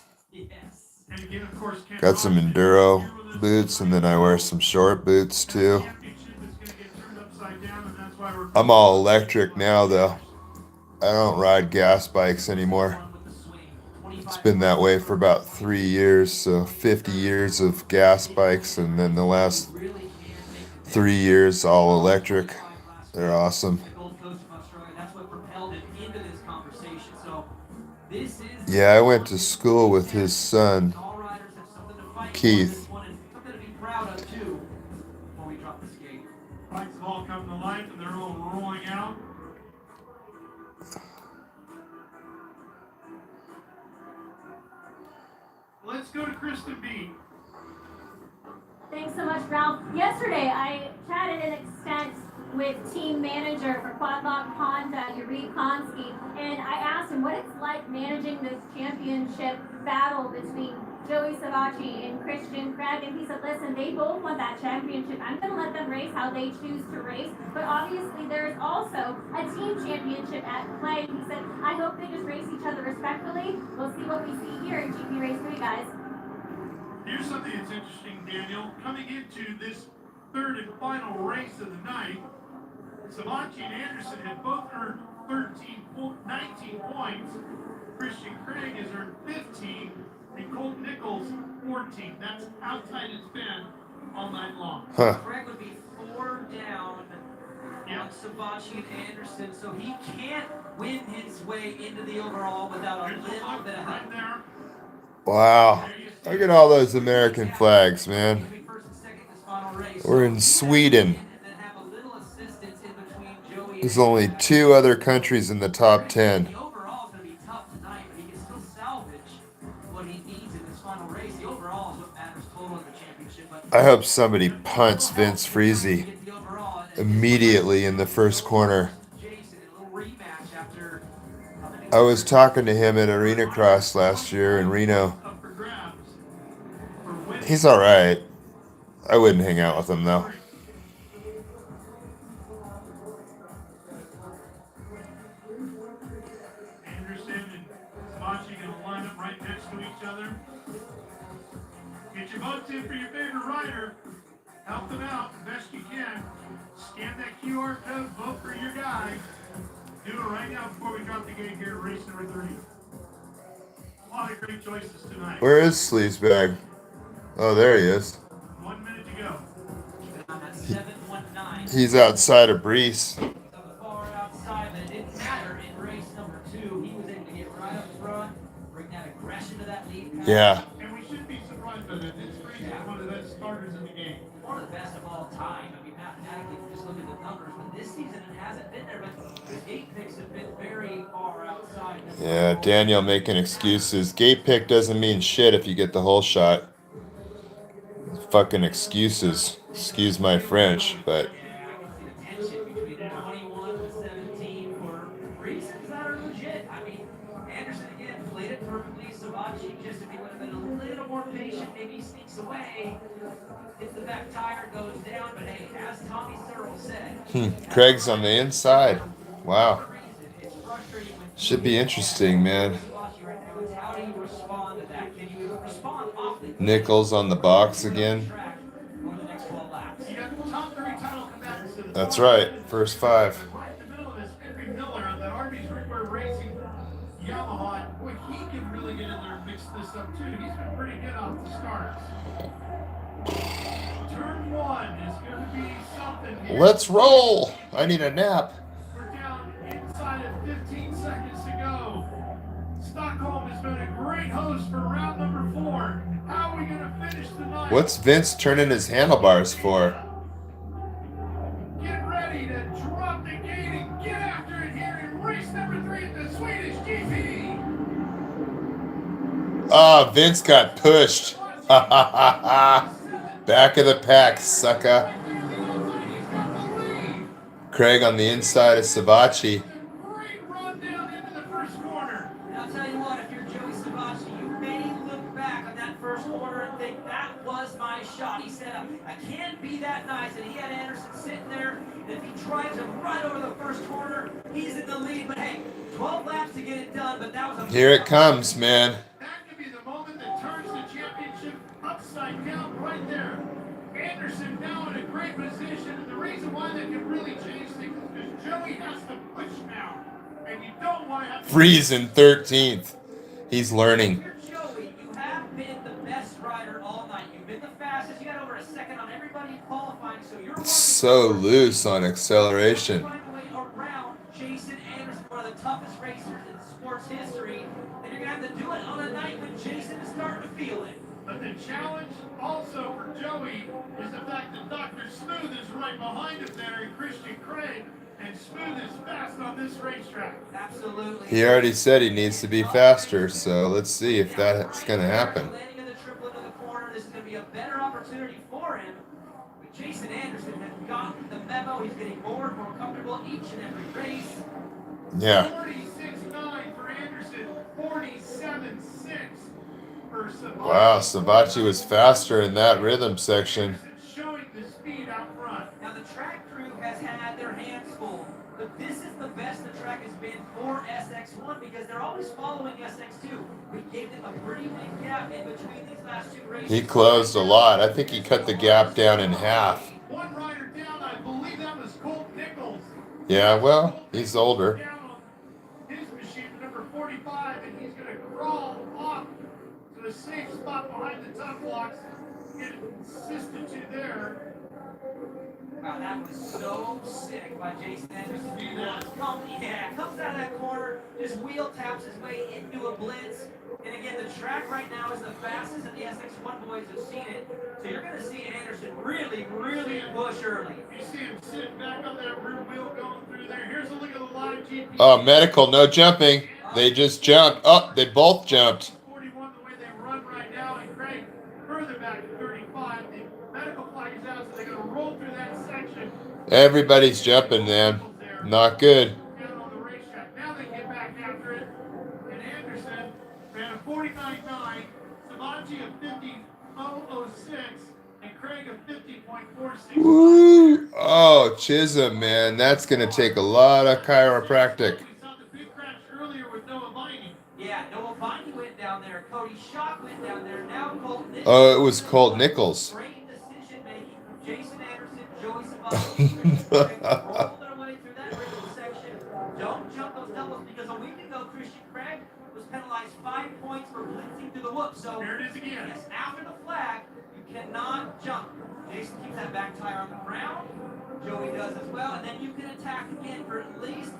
got some Enduro boots, and then I wear some short boots too. I'm all electric now though. I don't ride gas bikes anymore. It's been that way for about 3 years, so 50 years of gas bikes, and then the last 3 years all electric. They're awesome. Yeah, I went to school with his son, Keith.
Lights have all come to life and they're all rolling out. Let's go to Kristen B.
Thanks so much, Ralph. Yesterday, I chatted an extent with team manager for Quadlock Honda, Yuri Konski, and I asked him what it's like managing this championship battle between Joey Savachi and Christian Craig, and he said, listen, they both want that championship. I'm going to let them race how they choose to race, but obviously there is also a team championship at play. He said, I hope they just race each other respectfully. We'll see what we see here in GP Race 3, guys.
Here's something that's interesting, Daniel. Coming into this third and final race of the night, Savachi and Anderson have both earned 19 points. Christian Craig has earned 15, and Colt Nichols 14. That's how tight it's been all night long.
Craig would be 4 down on Savachi and Anderson, so he can't win his way into the overall without a little bit of help.
Right there.
Wow. Look at all those American flags, man. We're in Sweden. There's only 2 other countries in the top 10.
The overall is going to be tough tonight, but he can still salvage what he needs in this final race. The overall is what matters total in the championship. But
I hope somebody punts Vince Friese immediately in the first corner. I was talking to him at Arena Cross last year in Reno. He's all right. I wouldn't hang out with him though.
Anderson and Savachi going to line up right next to each other. Get your votes in for your favorite rider. Help them out the best you can. Scan that QR code, vote for your guy. Do it right now before we drop the gate here at race number 30. A lot of great choices tonight.
Where is Sleazebag? Oh, there he is.
1 minute to go.
He's outside of Brees.
Far outside, but it didn't matter in race number 2. He was able to get right up front, bring that aggression to that lead pass.
Yeah.
And we shouldn't be surprised by that. This Brees is one of the best starters in the game.
One of the best of all time. I mean, mathematically, if you just look at the numbers, but this season it hasn't been there. But the gate picks have been very far outside.
Yeah, Daniel making excuses. Gate pick doesn't mean shit if you get the whole shot. Fucking excuses. Excuse my French, but
Yeah, I can see the tension between 21 and 17 for reasons that are legit. I mean, Anderson again played it perfectly. Savachi, just if he would have been a little more patient, maybe he sneaks away. Hits the back tire, goes down, but hey, as Tommy Searle said,
Craig's on the inside. Wow.
it's
Should be interesting, man.
How do you respond to that? Can you respond off the
Nichols on the box again.
track over the next 12 laps?
You got the top 3 title combatants to the
That's
far
right.
end of the
First
field.
5.
Right in the middle of this, Henry Miller of the Arby's Worlr Racing Yamaha. Boy, he can really get in there and mix this up too. He's been pretty good off the starts. Turn 1 is going to be something here.
Let's roll. I need a nap.
We're down inside of 15 seconds to go. Stockholm has been a great host for round number 4. How are we going to finish tonight?
What's Vince turning his handlebars for?
Get ready to drop the gate and get after it here in race number 3 at the Swedish GP.
Ah, Vince got pushed. Ha ha ha ha. Back of the pack, sucker. Craig on the inside of Savachi.
Great run down into the first corner.
And I'll tell you what, if you're Joey Savatgy, you may look back on that first corner and think, that was my shot. He said, I can't be that nice. And he had Anderson sitting there. And if he tries to run over the first corner, he's in the lead. But hey, 12 laps to get it done. But that was a
Here it comes, man.
That could be the moment that turns the championship upside down right there. Anderson now in a great position, and the reason why that can really change things is because Joey has to push now, and you don't want to have to...
Freeze in 13th. He's learning.
You're Joey, you have been the best rider all night. You've been the fastest. You got over a second on everybody in qualifying, so you're
So loose on acceleration.
right away around Jason Anderson, one of the toughest racers in sports history, and you're gonna have to do it on a night when Jason is starting to feel it.
But the challenge also for Joey is the fact that Dr. Smooth is right behind him there, and Christian Craig, and Smooth is fast on this racetrack.
Absolutely.
He already said he needs to be faster, so let's see if that's going to happen.
Landing in the triple into the corner, this is going to be a better opportunity for him. But Jason Anderson has gotten the memo. He's getting more and more comfortable each and every race.
Yeah.
46.9 for Anderson, 47.6 for Savachi.
Wow, Savachi was faster in that rhythm section.
Showing the speed out front.
Now the track crew has had their hands full, but this is the best the track has been for SX1 because they're always following SX2. We gave them a pretty big gap in between these last 2 races.
He closed a lot. I think he cut the gap down in half.
One rider down, I believe that was Colt Nichols.
Yeah, well, he's older.
Down on his machine, number 45, and he's going to crawl off to a safe spot behind the top blocks. Get assisted to there.
Wow, that was so sick by Jason Anderson.
See that?
Comes out of that corner, just wheel taps his way into a blitz. And again, the track right now is the fastest, and the SX1 boys have seen it. So you're going to see Anderson really, really push early.
You see him sitting back on that rear wheel going through there. Here's a look at the live GP.
Oh, medical, no jumping. They just jumped. Oh, they both jumped.
41 the way they run right now, and Craig further back at 35. The medical flag is out, so they're going to roll through that section.
Everybody's jumping, man. Not good.
Down on the racetrack. Now they get back after it. And Anderson ran a 49.9, Savachi a 50.006, and Craig a 50.46.
Woo! Oh, Chisholm, man. That's going to take a lot of chiropractic.
We saw the big crash earlier with Noah Viney.
Yeah, Noah Viney went down there. Cody Schock went down there. Now Colt Nichols.
Oh, it was Colt Nichols.
Great decision making from Jason Anderson, Joey Savatgy. Roll their way through that rhythm section. Don't jump those doubles because a week ago Christian Craig was penalized 5 points for blitzing through the whoop. So
There it is again.
yes, after the flag, you cannot jump. Jason keeps that back tire on the ground. Joey does as well, and then you can attack again for at least.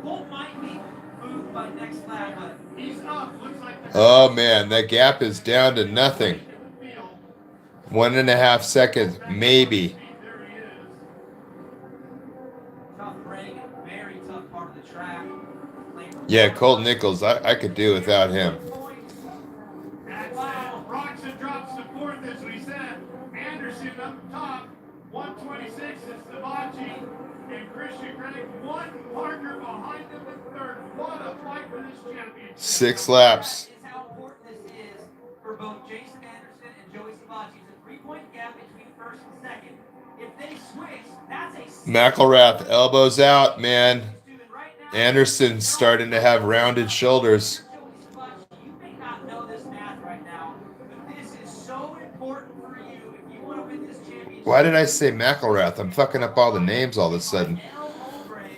Colt might be moved by next flag, but
He's up. Looks like the
Oh, man. That gap is down to nothing.
field.
1.5 seconds, maybe.
There he is.
tough break, very tough part of the track.
Yeah, Colt Nichols, I could do without him.
That's rocks and drops to fourth, as we said. Anderson up top, 126 is Savachi, and Christian Craig, one marker behind him in third. What a fight for this championship.
6 laps.
Is how important this is for both Jason Anderson and Joey Savatgy. It's a 3-point gap between first and second. If they switch, that's a
McElrath, elbows out, man.
right now.
Anderson's starting to have rounded shoulders.
You may not know this math right now, but this is so important for you if you want to win this championship.
Why did I say McElrath? I'm fucking up all the names all of a sudden.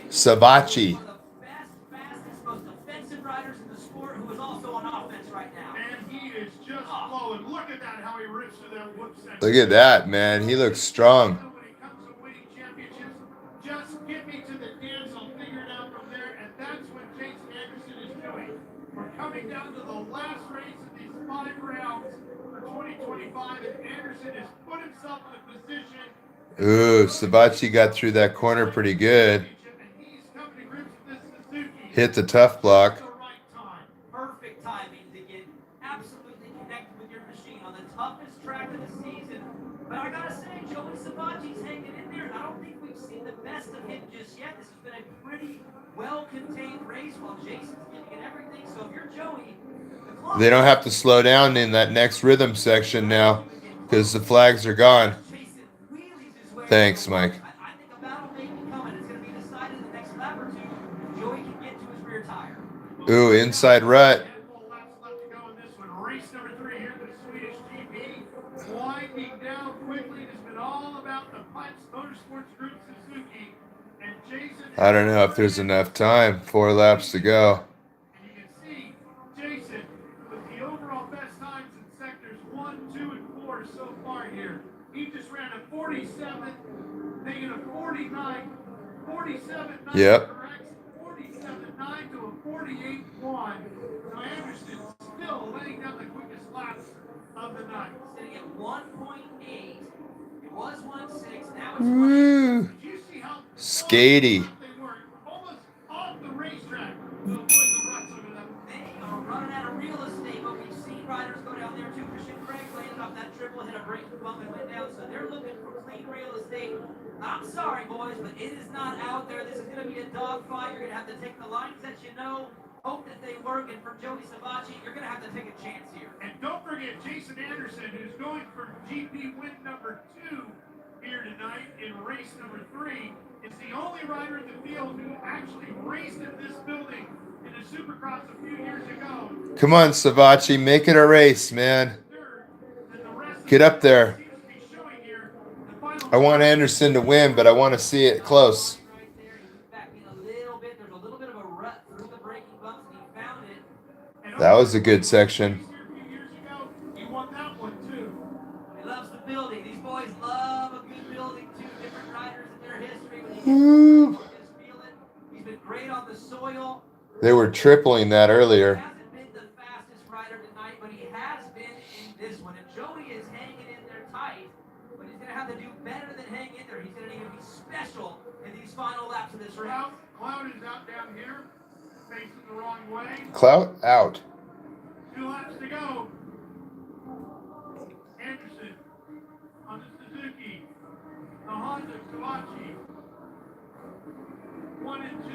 Savachi.
One of the best, fastest, most defensive riders in the sport who is also on offense right now.
And he is just flowing. Look at that, how he rips through that whoop section.
Look at that, man. He looks strong.
When it comes to winning championships, just get me to the dance. I'll figure it out from there. And that's what Jason Anderson is doing. We're coming down to the last race of these 5 rounds for 2025, and Anderson has put himself in a position.
Ooh, Savachi got through that corner pretty good. Hit the tough block.
Perfect timing to get absolutely connected with your machine on the toughest track of the season. But I gotta say, Joey Savachi's hanging in there, and I don't think we've seen the best of him just yet. This has been a pretty well-contained race while Jason's getting everything. So if you're Joey,
they don't have to slow down in that next rhythm section now because the flags are gone. Thanks, Mike.
I think a battle may be coming. It's going to be decided in the next lap or two. Joey can get to his rear tire.
Ooh, inside rut.
Race number 3 here for the Swedish GP. Winding down quickly. It's been all about the Pipes Motorsports Group Suzuki. And Jason.
I don't know if there's enough time. 4 laps to go.
And you can see Jason with the overall best times in sectors 1, 2, and 4 so far here. He just ran a 47, making a 49, 47, 9
Yep.
corrects, 47, 9 to a 48, 1. So Anderson still laying down the quickest laps of the night.
Sitting at 1.8. It was 1.6. Now it's
Woo.
1.8. Did you see how
Skatey.
they were almost off the racetrack to avoid the ruts over them?
They are running out of real estate, but we've seen riders go down there too. Christian Craig landed off that triple, hit a braking bump and went down, so they're looking for clean real estate. I'm sorry, boys, but it is not out there. This is going to be a dogfight. You're going to have to take the lines that you know, hope that they work, and for Joey Savachi, you're going to have to take a chance here.
And don't forget Jason Anderson, who's going for GP win number 2 here tonight in race number 3, is the only rider in the field who actually raced in this building in the Supercross a few years ago.
Come on, Savachi. Make it a race, man. Get up there. I want Anderson to win, but I want to see it close.
Right there, he's backing a little bit. There's a little bit of a rut through the braking bumps, and he found it.
That was a good section.
He won that one too.
He loves the building. These boys love a good building too. Different riders in their history. When
Woo.
you just feel it. He's been great on the soil.
They were tripling that earlier.
He hasn't been the fastest rider tonight, but he has been in this one. And Joey is hanging in there tight, but he's going to have to do better than hang in there. He's going to need to be special in these final laps of this race.
Cloud is out down here, facing the wrong way.
Clout out.
2 laps to go. Anderson on the Suzuki. The Honda Kawasaki. 1 and 2.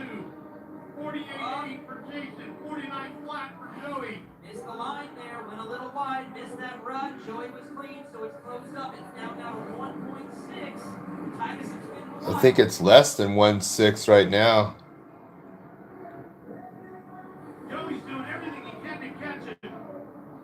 48.8 for Jason. 49 flat for Joey.
Missed the line there, went a little wide, missed that rut. Joey was clean, so it's closed up. It's now down to 1.6. Titus has been
I think it's less than 1.6 right now.
Joey's doing everything he can to catch it.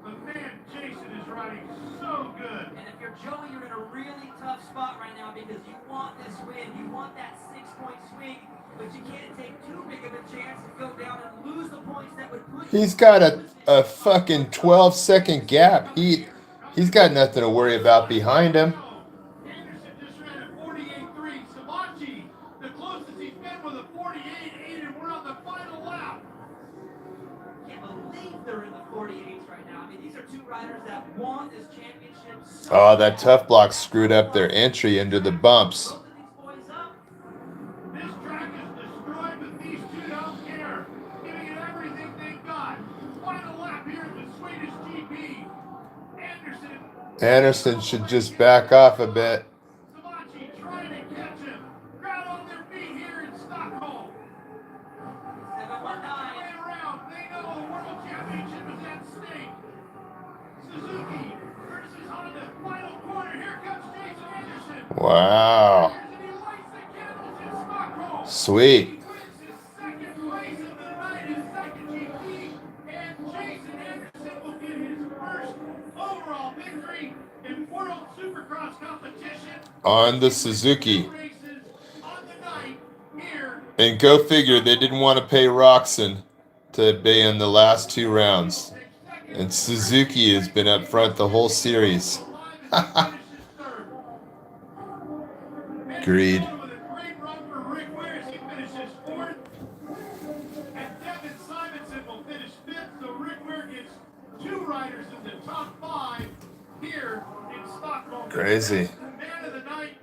But man, Jason is riding so good.
And if you're Joey, you're in a really tough spot right now because you want this win. You want that 6-point swing, but you can't take too big of a chance to go down and lose the points that would put you.
He's got a fucking 12-second gap. He's got nothing to worry about behind him.
Anderson just ran a 48.3. Savachi, the closest he's been with a 48.8, and we're on the final lap.
Can't believe they're in the 48s right now. I mean, these are two riders that won this championship.
Oh, that tough block screwed up their entry into the bumps.
Both of these boys up.
This track is destroyed, but these two don't care. Giving it everything they got. Final lap here at the Swedish GP.
Anderson should just back off a bit.
Savachi trying to catch him. Crowd on their feet here in Stockholm.
719.
Way around. They know a world championship is at stake. Suzuki versus Honda. Final corner. Here comes Jason Anderson.
Wow.
And he lights the candles in Stockholm.
Sweet.
He wins his second race
on the Suzuki.
Races on the night here.
And go figure, they didn't want to pay Roxon to be in the last 2 rounds. And Suzuki has been up front the whole series. Greed.
With a great run for Rick Ware as he finishes 4th. And Devin Simonson will finish 5th, so Rick Ware gets 2 riders in the top 5 here in Stockholm.
Crazy.
The man of the night,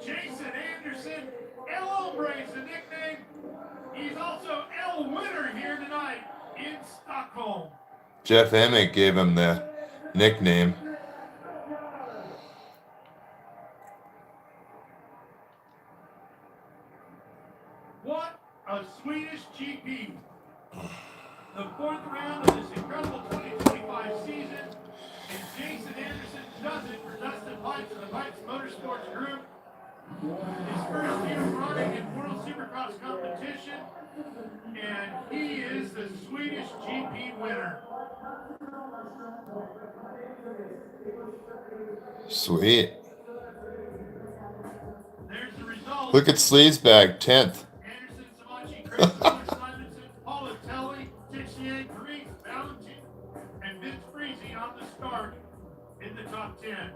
Jason Anderson. El Hombre is the nickname. He's also El Winner here tonight in Stockholm.
Jeff Emmett gave him the nickname.
What a Swedish GP. The 4th round of this incredible 2025 season. And Jason Anderson does it for Dustin Pipes and the Pipes Motorsports Group. His first year running in World Supercross competition. And he is the Swedish GP winner.
Sweet.
There's the result.
Look at Sleazebag, 10th.
Anderson, Samachi, Craig Miller, Simonson, Politelli, Tixier, Grease, Valentin, and Vince Freezy on the start in the top 10.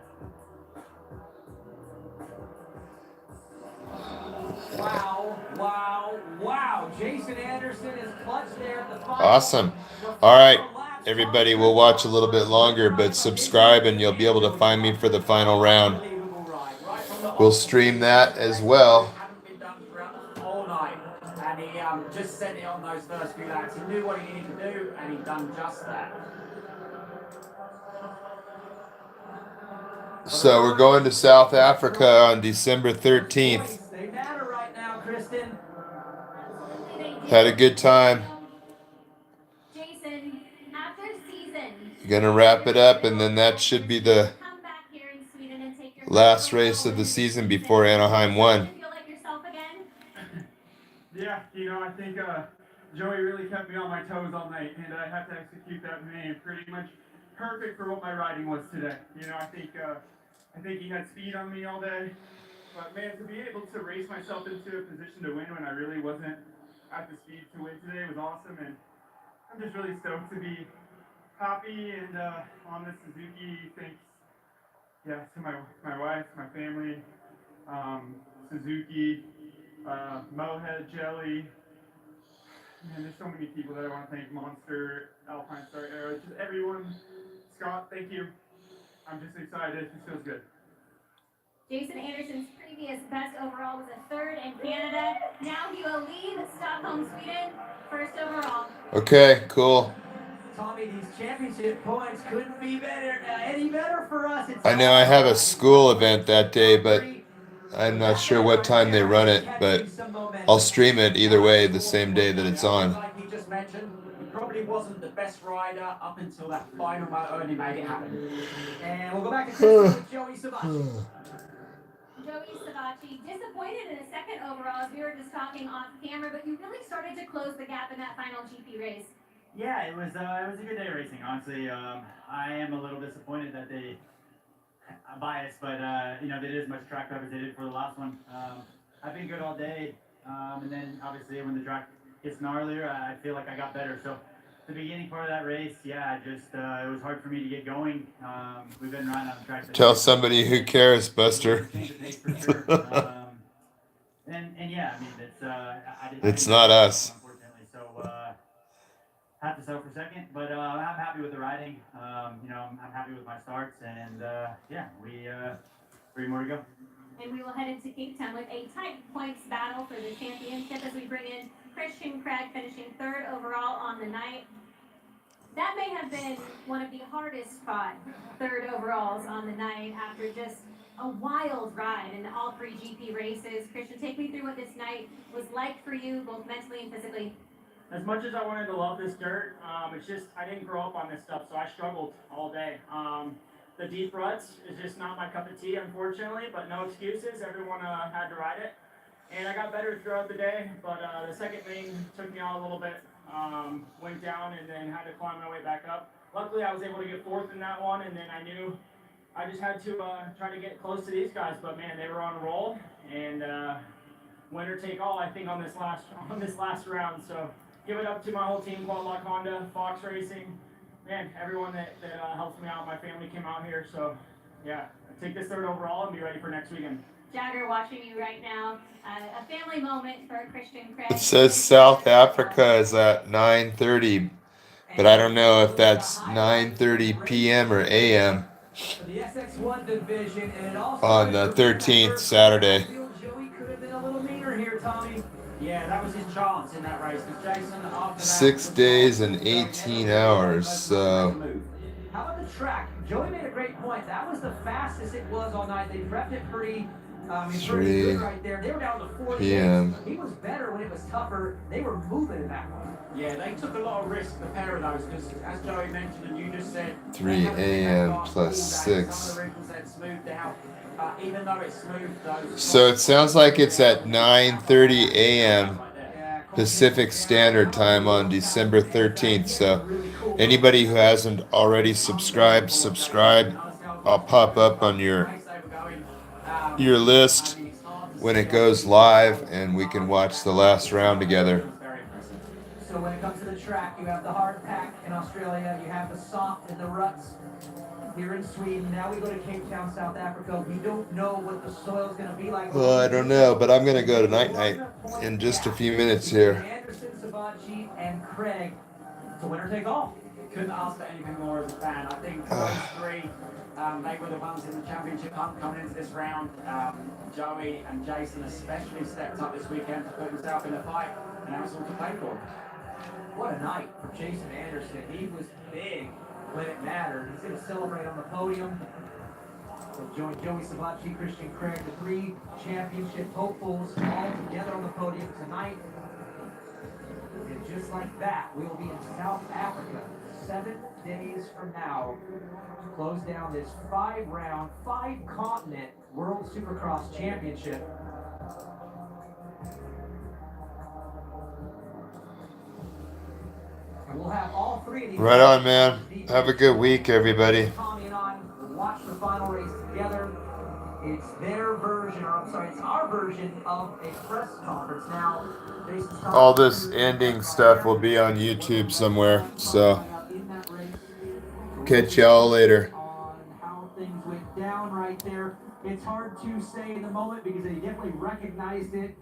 Wow, wow, wow. Jason Anderson is clutch there at the final.
Awesome. All right, everybody, we'll watch a little bit longer, but subscribe and you'll be able to find me for the final round. We'll stream that as well.
All night, and he just sent it on those first few laps. He knew what he needed to do, and he done just that.
So we're going to South Africa on December 13th.
They matter right now, Kristen.
Had a good time.
Jason, after season,
Gonna wrap it up, and then that should be the
come back here in Sweden and take your
last race of the season before Anaheim 1.
feel like yourself again?
Yeah, you know, I think Joey really kept me on my toes all night, and I have to execute that man pretty much perfect for what my riding was today. You know, I think he had speed on me all day, but man, to be able to race myself into a position to win when I really wasn't at the speed to win today was awesome, and I'm just really stoked to be happy and on the Suzuki. Thanks, yeah, to my wife, my family, Suzuki, Mohead, Jelly. Man, there's so many people that I want to thank. Monster, Alpine Star Aero, just everyone. Scott, thank you. I'm just excited. This feels good.
Jason Anderson's previous best overall was a 3rd in Canada. Now he will lead Stockholm, Sweden, 1st overall.
Okay, cool.
Tommy, these championship points couldn't be better, any better for us.
I know I have a school event that day, but I'm not sure what time they run it, but I'll stream it either way the same day that it's on.
Like he just mentioned, he probably wasn't the best rider up until that final moto and he made it happen.
And we'll go back to Kristen with Joey Savatgy.
Joey Savatgy, disappointed in a 2nd overall, as we were just talking off camera, but you really started to close the gap in that final GP race.
Yeah, it was a good day racing. Honestly, I am a little disappointed that I'm biased, but you know, they did as much track prep as they did for the last one. I've been good all day, and then obviously when the track gets gnarlier, I feel like I got better. So the beginning part of that race, yeah, just it was hard for me to get going. We've been riding on the track.
Tell somebody who cares, Buster.
And yeah, I mean,
It's not us.
Unfortunately, so have to settle for 2nd, but I'm happy with the riding. You know, I'm happy with my starts, and yeah, we 3 more to go.
And we will head into Cape Town with a tight points battle for the championship as we bring in Christian Craig finishing 3rd overall on the night. That may have been one of the hardest fought 3rd overalls on the night after just a wild ride in all 3 GP races. Christian, take me through what this night was like for you, both mentally and physically.
As much as I wanted to love this dirt, it's just I didn't grow up on this stuff, so I struggled all day. The deep ruts is just not my cup of tea, unfortunately, but no excuses. Everyone had to ride it. And I got better throughout the day, but the second thing took me out a little bit. Went down and then had to climb my way back up. Luckily, I was able to get 4th in that one, and then I knew I just had to try to get close to these guys, but man, they were on a roll, and winner take all, I think, on this last round. So give it up to my whole team, Quad Lock Honda, Fox Racing, man, everyone that helps me out. My family came out here, so yeah, take this third overall and be ready for next weekend.
Jagger, watching you right now, a family moment for Christian Craig.
It says South Africa is at 9:30, but I don't know if that's 9:30 p.m. or a.m.
For the SX1 division, and it also
on the 13th, Saturday.
Joey could have been a little meaner here, Tommy.
Yeah, that was his chance in that race. Because Jason, after that,
6 days and 18 hours, so
How about the track? Joey made a great point. That was the fastest it was all night. They prepped it pretty
3
good right there. They were down to 40
p.m.
He was better when it was tougher. They were moving in that one.
Yeah, they took a lot of risk, the pair of those, because as Joey mentioned and you just said,
3 a.m. plus 6.
Some of the wrinkles had smoothed out, even though it smoothed those.
So it sounds like it's at 9:30 a.m. Pacific Standard Time on December 13th. So anybody who hasn't already subscribed, subscribe. I'll pop up on your list when it goes live, and we can watch the last round together.
So when it comes to the track, you have the hard pack in Australia, you have the soft in the ruts here in Sweden. Now we go to Cape Town, South Africa. We don't know what the soil's going to be like.
Well, I don't know, but I'm going to go to night in just a few minutes here.
Anderson, Sabachi, and Craig. It's a winner take all.
Couldn't ask for anything more as a fan. I think those three, they were the ones in the championship hunt coming into this round. Joey and Jason especially stepped up this weekend to put himself in a fight, and that was all to play for.
What a night for Jason Anderson. He was big when it mattered. He's going to celebrate on the podium. So join Joey Sabachi, Christian Craig, the 3 championship hopefuls, all together on the podium tonight. And just like that, we will be in South Africa 7 days from now to close down this 5-round, 5-continent World Supercross Championship. And we'll have all 3 of these.
Right on, man. Have a good week, everybody.
Tommy and I watch the final race together. It's their version, or I'm sorry, it's our version of a press conference. Now,
All this ending stuff will be on YouTube somewhere, so catch y'all later.
On how things went down right there. It's hard to say in the moment because they definitely recognized it.